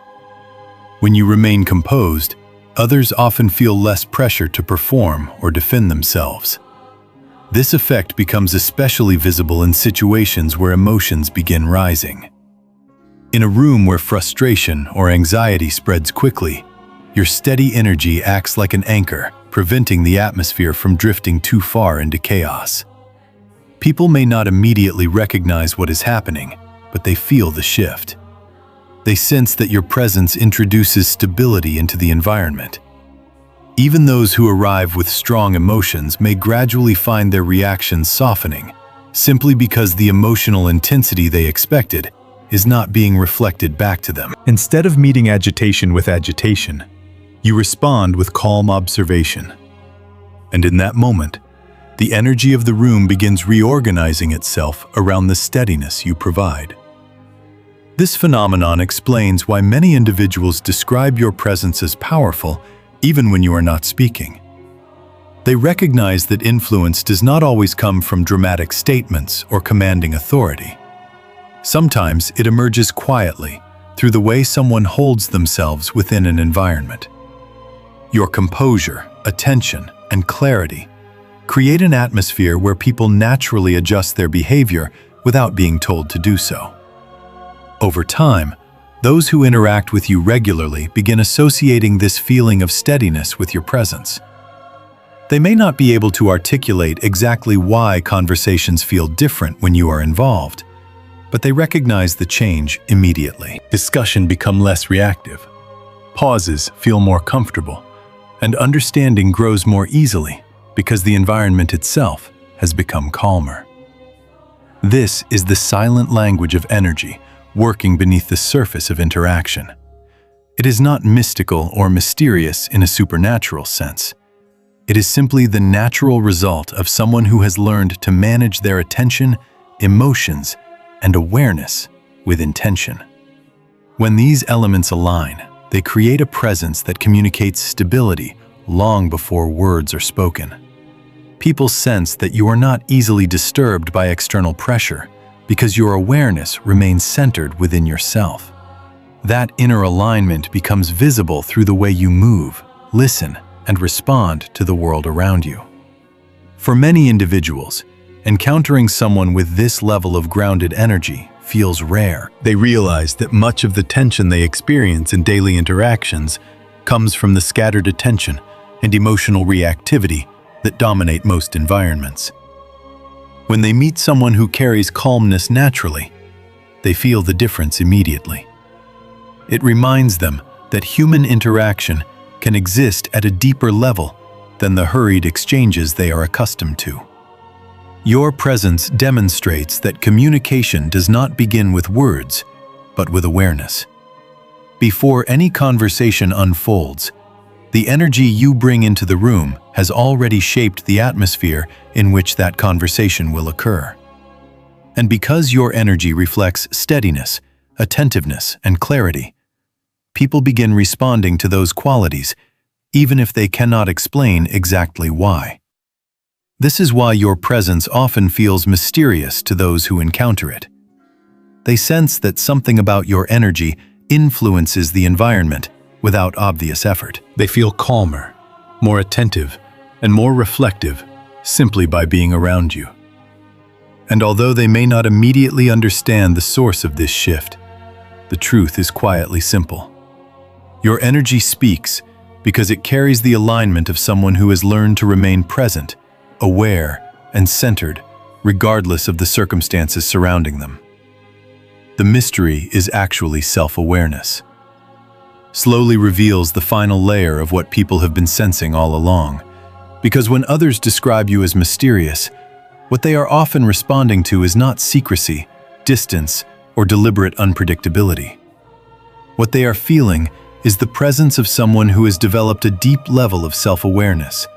When you remain composed, others often feel less pressure to perform or defend themselves. This effect becomes especially visible in situations where emotions begin rising. In a room where frustration or anxiety spreads quickly, your steady energy acts like an anchor, preventing the atmosphere from drifting too far into chaos. People may not immediately recognize what is happening, but they feel the shift. They sense that your presence introduces stability into the environment. Even those who arrive with strong emotions may gradually find their reactions softening, simply because the emotional intensity they expected is not being reflected back to them. Instead of meeting agitation with agitation, you respond with calm observation. And in that moment, the energy of the room begins reorganizing itself around the steadiness you provide. This phenomenon explains why many individuals describe your presence as powerful even when you are not speaking. They recognize that influence does not always come from dramatic statements or commanding authority. Sometimes it emerges quietly through the way someone holds themselves within an environment. Your composure, attention, and clarity create an atmosphere where people naturally adjust their behavior without being told to do so. Over time, those who interact with you regularly begin associating this feeling of steadiness with your presence. They may not be able to articulate exactly why conversations feel different when you are involved, but they recognize the change immediately. Discussion becomes less reactive. Pauses feel more comfortable, and understanding grows more easily because the environment itself has become calmer. This is the silent language of energy working beneath the surface of interaction. It is not mystical or mysterious in a supernatural sense. It is simply the natural result of someone who has learned to manage their attention, emotions, and awareness with intention. When these elements align, they create a presence that communicates stability long before words are spoken. People sense that you are not easily disturbed by external pressure because your awareness remains centered within yourself. That inner alignment becomes visible through the way you move, listen, and respond to the world around you. For many individuals, encountering someone with this level of grounded energy feels rare. They realize that much of the tension they experience in daily interactions comes from the scattered attention and emotional reactivity that dominate most environments. When they meet someone who carries calmness naturally, they feel the difference immediately. It reminds them that human interaction can exist at a deeper level than the hurried exchanges they are accustomed to. Your presence demonstrates that communication does not begin with words, but with awareness. Before any conversation unfolds, The energy you bring into the room has already shaped the atmosphere in which that conversation will occur. And because your energy reflects steadiness, attentiveness, and clarity, people begin responding to those qualities, even if they cannot explain exactly why. This is why your presence often feels mysterious to those who encounter it. They sense that something about your energy influences the environment without obvious effort. They feel calmer, more attentive, and more reflective simply by being around you. And although they may not immediately understand the source of this shift, the truth is quietly simple. Your energy speaks because it carries the alignment of someone who has learned to remain present, aware, and centered, regardless of the circumstances surrounding them. The mystery is actually self-awareness. Slowly reveals the final layer of what people have been sensing all along. Because when others describe you as mysterious, what they are often responding to is not secrecy, distance, or deliberate unpredictability. What they are feeling is the presence of someone who has developed a deep level of self-awareness.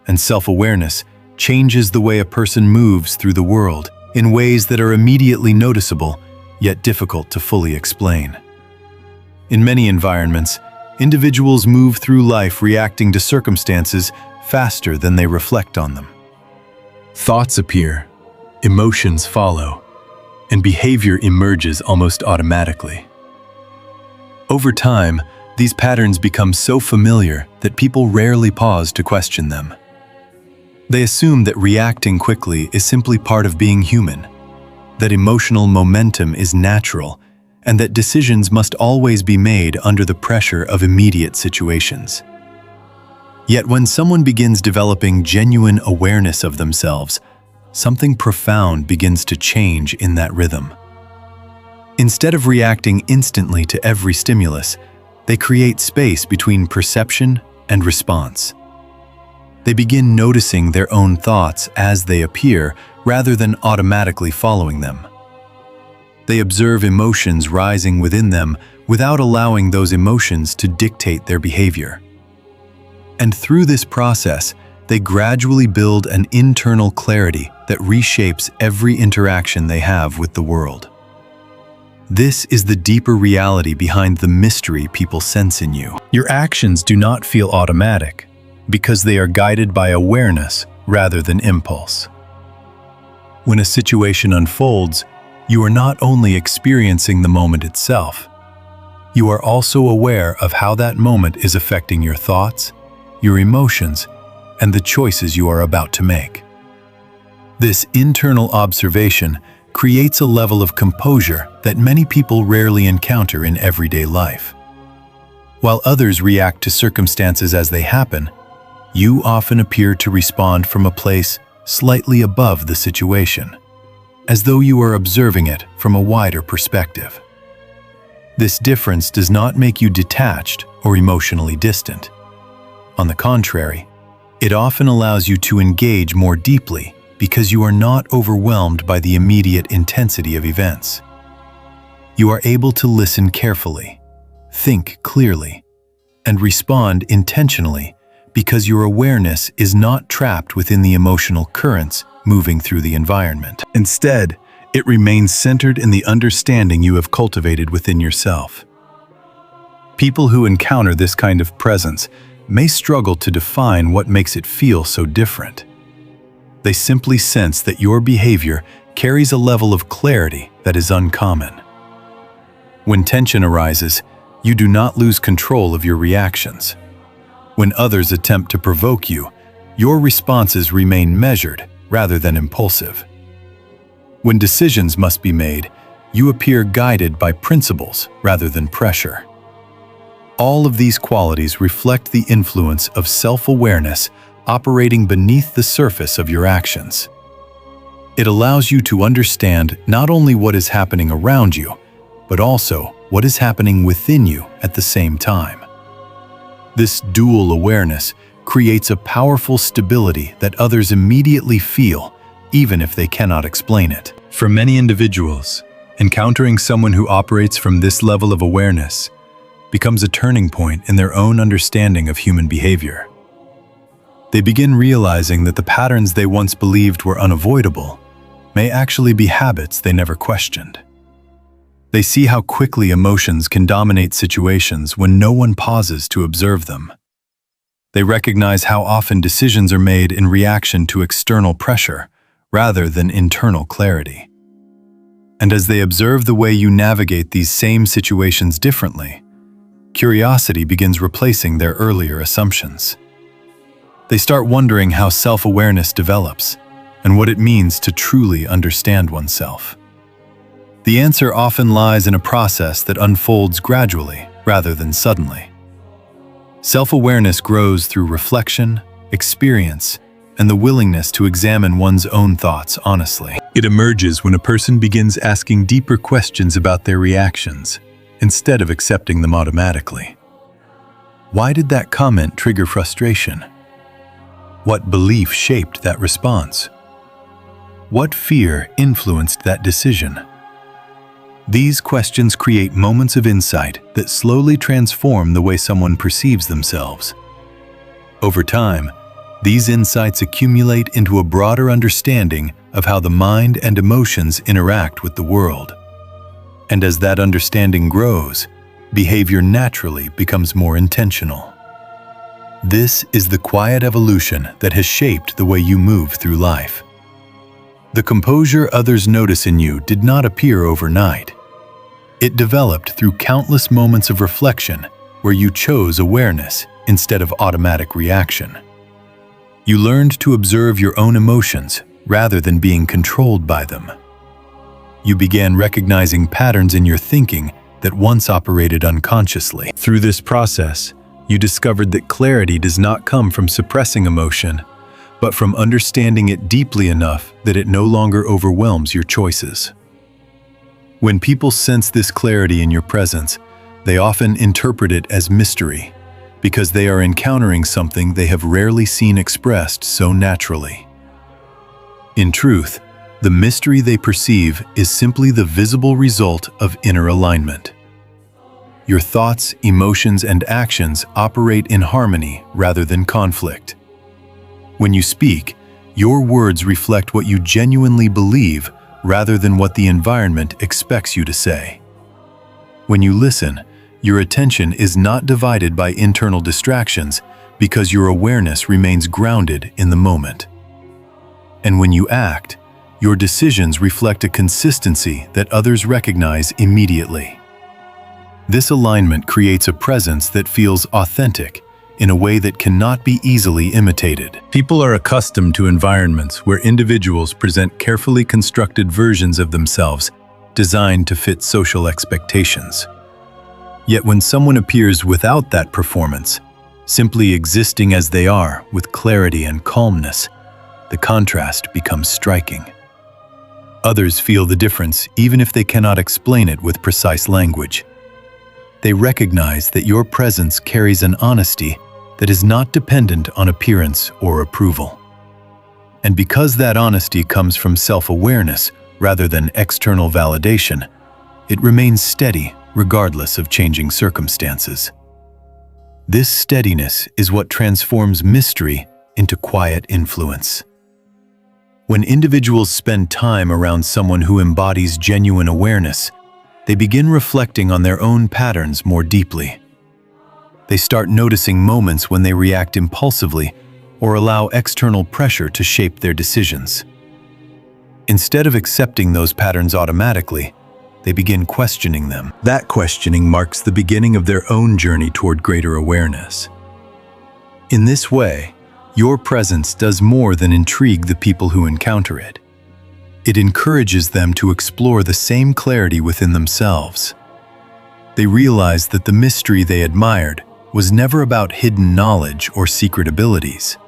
And self-awareness changes the way a person moves through the world in ways that are immediately noticeable, yet difficult to fully explain. In many environments, individuals move through life reacting to circumstances faster than they reflect on them. Thoughts appear, emotions follow, and behavior emerges almost automatically. Over time, these patterns become so familiar that people rarely pause to question them. They assume that reacting quickly is simply part of being human, that emotional momentum is natural, and that decisions must always be made under the pressure of immediate situations. Yet when someone begins developing genuine awareness of themselves, something profound begins to change in that rhythm. Instead of reacting instantly to every stimulus, they create space between perception and response. They begin noticing their own thoughts as they appear rather than automatically following them. They observe emotions rising within them without allowing those emotions to dictate their behavior. And through this process, they gradually build an internal clarity that reshapes every interaction they have with the world. This is the deeper reality behind the mystery people sense in you. Your actions do not feel automatic because they are guided by awareness rather than impulse. When a situation unfolds, you are not only experiencing the moment itself, you are also aware of how that moment is affecting your thoughts, your emotions, and the choices you are about to make. This internal observation creates a level of composure that many people rarely encounter in everyday life. While others react to circumstances as they happen, you often appear to respond from a place slightly above the situation, as though you are observing it from a wider perspective. This difference does not make you detached or emotionally distant. On the contrary, it often allows you to engage more deeply because you are not overwhelmed by the immediate intensity of events. You are able to listen carefully, think clearly, and respond intentionally because your awareness is not trapped within the emotional currents moving through the environment. Instead, it remains centered in the understanding you have cultivated within yourself. People who encounter this kind of presence may struggle to define what makes it feel so different. They simply sense that your behavior carries a level of clarity that is uncommon. When tension arises, you do not lose control of your reactions. When others attempt to provoke you, your responses remain measured rather than impulsive. When decisions must be made, you appear guided by principles rather than pressure. All of these qualities reflect the influence of self-awareness operating beneath the surface of your actions. It allows you to understand not only what is happening around you, but also what is happening within you at the same time. This dual awareness creates a powerful stability that others immediately feel, even if they cannot explain it. For many individuals, encountering someone who operates from this level of awareness becomes a turning point in their own understanding of human behavior. They begin realizing that the patterns they once believed were unavoidable may actually be habits they never questioned. They see how quickly emotions can dominate situations when no one pauses to observe them. They recognize how often decisions are made in reaction to external pressure rather than internal clarity. And as they observe the way you navigate these same situations differently, curiosity begins replacing their earlier assumptions. They start wondering how self-awareness develops and what it means to truly understand oneself. The answer often lies in a process that unfolds gradually rather than suddenly. Self-awareness grows through reflection, experience, and the willingness to examine one's own thoughts honestly. It emerges when a person begins asking deeper questions about their reactions, instead of accepting them automatically. Why did that comment trigger frustration? What belief shaped that response? What fear influenced that decision? These questions create moments of insight that slowly transform the way someone perceives themselves. Over time, these insights accumulate into a broader understanding of how the mind and emotions interact with the world. And as that understanding grows, behavior naturally becomes more intentional. This is the quiet evolution that has shaped the way you move through life. The composure others notice in you did not appear overnight. It developed through countless moments of reflection where you chose awareness instead of automatic reaction. You learned to observe your own emotions rather than being controlled by them. You began recognizing patterns in your thinking that once operated unconsciously. Through this process, you discovered that clarity does not come from suppressing emotion, but from understanding it deeply enough that it no longer overwhelms your choices. When people sense this clarity in your presence, they often interpret it as mystery, because they are encountering something they have rarely seen expressed so naturally. In truth, the mystery they perceive is simply the visible result of inner alignment. Your thoughts, emotions, and actions operate in harmony rather than conflict. When you speak, your words reflect what you genuinely believe rather than what the environment expects you to say. When you listen, your attention is not divided by internal distractions because your awareness remains grounded in the moment. And when you act, your decisions reflect a consistency that others recognize immediately. This alignment creates a presence that feels authentic in a way that cannot be easily imitated. People are accustomed to environments where individuals present carefully constructed versions of themselves designed to fit social expectations. Yet when someone appears without that performance, simply existing as they are with clarity and calmness, the contrast becomes striking. Others feel the difference even if they cannot explain it with precise language. They recognize that your presence carries an honesty that is not dependent on appearance or approval. And because that honesty comes from self-awareness rather than external validation, it remains steady regardless of changing circumstances. This steadiness is what transforms mystery into quiet influence. When individuals spend time around someone who embodies genuine awareness, they begin reflecting on their own patterns more deeply. They start noticing moments when they react impulsively or allow external pressure to shape their decisions. Instead of accepting those patterns automatically, they begin questioning them. That questioning marks the beginning of their own journey toward greater awareness. In this way, your presence does more than intrigue the people who encounter it. It encourages them to explore the same clarity within themselves. They realize that the mystery they admired was never about hidden knowledge or secret abilities.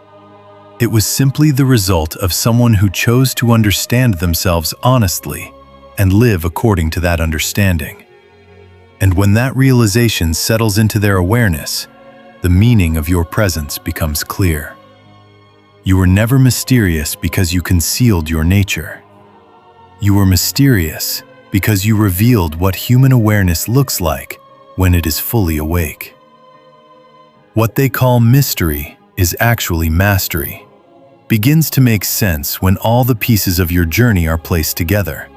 It was simply the result of someone who chose to understand themselves honestly and live according to that understanding. And when that realization settles into their awareness, the meaning of your presence becomes clear. You were never mysterious because you concealed your nature. You were mysterious because you revealed what human awareness looks like when it is fully awake. What they call mystery is actually mastery. Begins to make sense when all the pieces of your journey are placed together,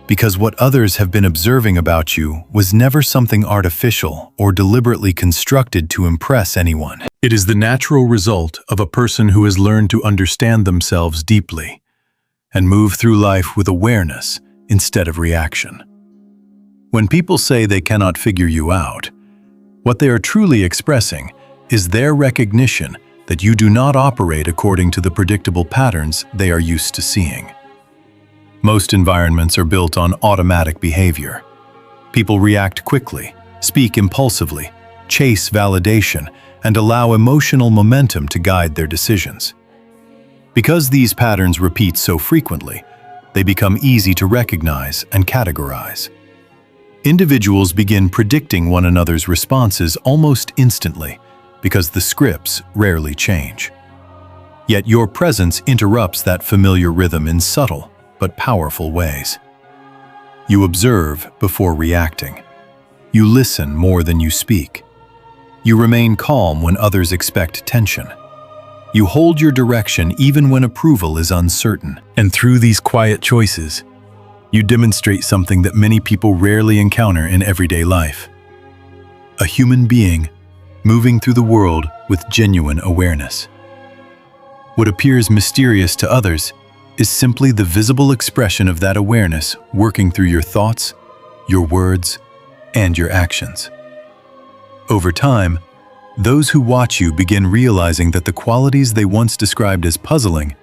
because what others have been observing about you was never something artificial or deliberately constructed to impress anyone. It is the natural result of a person who has learned to understand themselves deeply and move through life with awareness instead of reaction. When people say they cannot figure you out, what they are truly expressing is their recognition that you do not operate according to the predictable patterns they are used to seeing. Most environments are built on automatic behavior. People react quickly, speak impulsively, chase validation, and allow emotional momentum to guide their decisions. Because these patterns repeat so frequently, they become easy to recognize and categorize. Individuals begin predicting one another's responses almost instantly, because the scripts rarely change. Yet your presence interrupts that familiar rhythm in subtle but powerful ways. You observe before reacting. You listen more than you speak. You remain calm when others expect tension. You hold your direction even when approval is uncertain. And through these quiet choices, you demonstrate something that many people rarely encounter in everyday life. A human being moving through the world with genuine awareness. What appears mysterious to others is simply the visible expression of that awareness working through your thoughts, your words, and your actions. Over time, those who watch you begin realizing that the qualities they once described as puzzling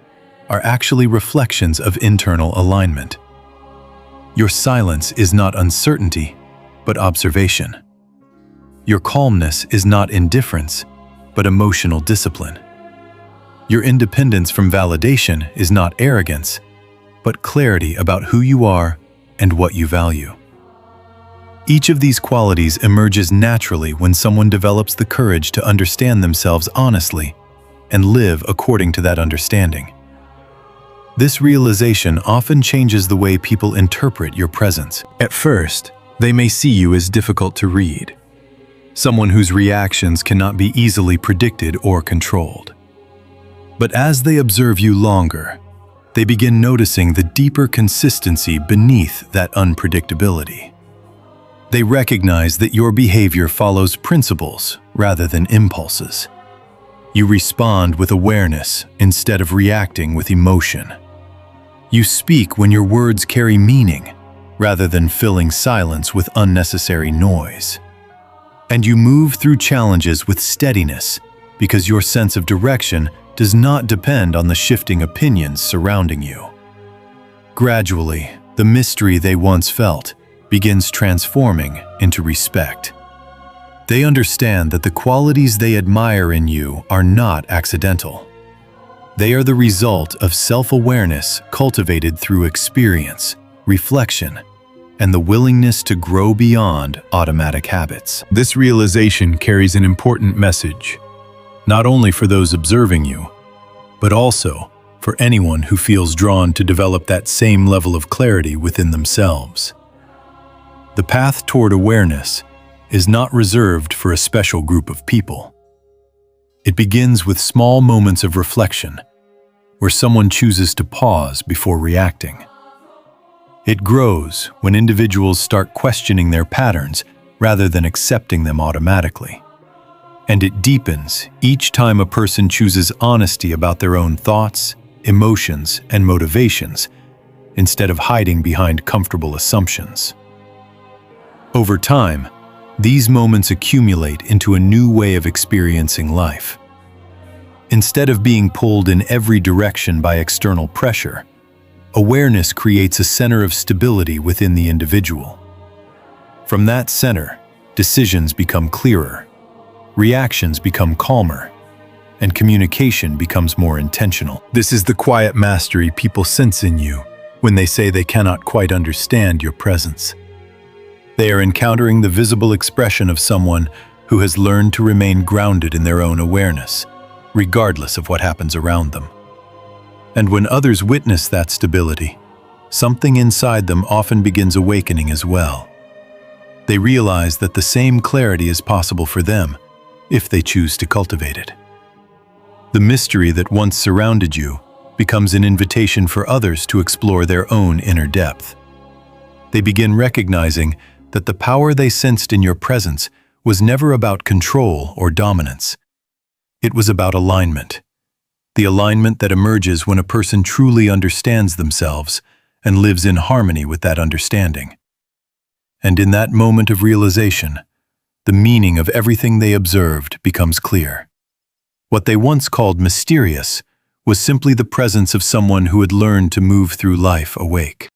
are actually reflections of internal alignment. Your silence is not uncertainty, but observation. Your calmness is not indifference, but emotional discipline. Your independence from validation is not arrogance, but clarity about who you are and what you value. Each of these qualities emerges naturally when someone develops the courage to understand themselves honestly and live according to that understanding. This realization often changes the way people interpret your presence. At first, they may see you as difficult to read, someone whose reactions cannot be easily predicted or controlled. But as they observe you longer, they begin noticing the deeper consistency beneath that unpredictability. They recognize that your behavior follows principles rather than impulses. You respond with awareness instead of reacting with emotion. You speak when your words carry meaning rather than filling silence with unnecessary noise. And you move through challenges with steadiness because your sense of direction does not depend on the shifting opinions surrounding you. Gradually, the mystery they once felt begins transforming into respect. They understand that the qualities they admire in you are not accidental. They are the result of self-awareness cultivated through experience, reflection, and the willingness to grow beyond automatic habits. This realization carries an important message, not only for those observing you, but also for anyone who feels drawn to develop that same level of clarity within themselves. The path toward awareness is not reserved for a special group of people. It begins with small moments of reflection, where someone chooses to pause before reacting. It grows when individuals start questioning their patterns rather than accepting them automatically. And it deepens each time a person chooses honesty about their own thoughts, emotions, and motivations, instead of hiding behind comfortable assumptions. Over time, these moments accumulate into a new way of experiencing life. Instead of being pulled in every direction by external pressure, awareness creates a center of stability within the individual. From that center, decisions become clearer, reactions become calmer, and communication becomes more intentional. This is the quiet mastery people sense in you when they say they cannot quite understand your presence. They are encountering the visible expression of someone who has learned to remain grounded in their own awareness, regardless of what happens around them. And when others witness that stability, something inside them often begins awakening as well. They realize that the same clarity is possible for them if they choose to cultivate it. The mystery that once surrounded you becomes an invitation for others to explore their own inner depth. They begin recognizing that the power they sensed in your presence was never about control or dominance. It was about alignment. The alignment that emerges when a person truly understands themselves and lives in harmony with that understanding. And in that moment of realization, the meaning of everything they observed becomes clear. What they once called mysterious was simply the presence of someone who had learned to move through life awake.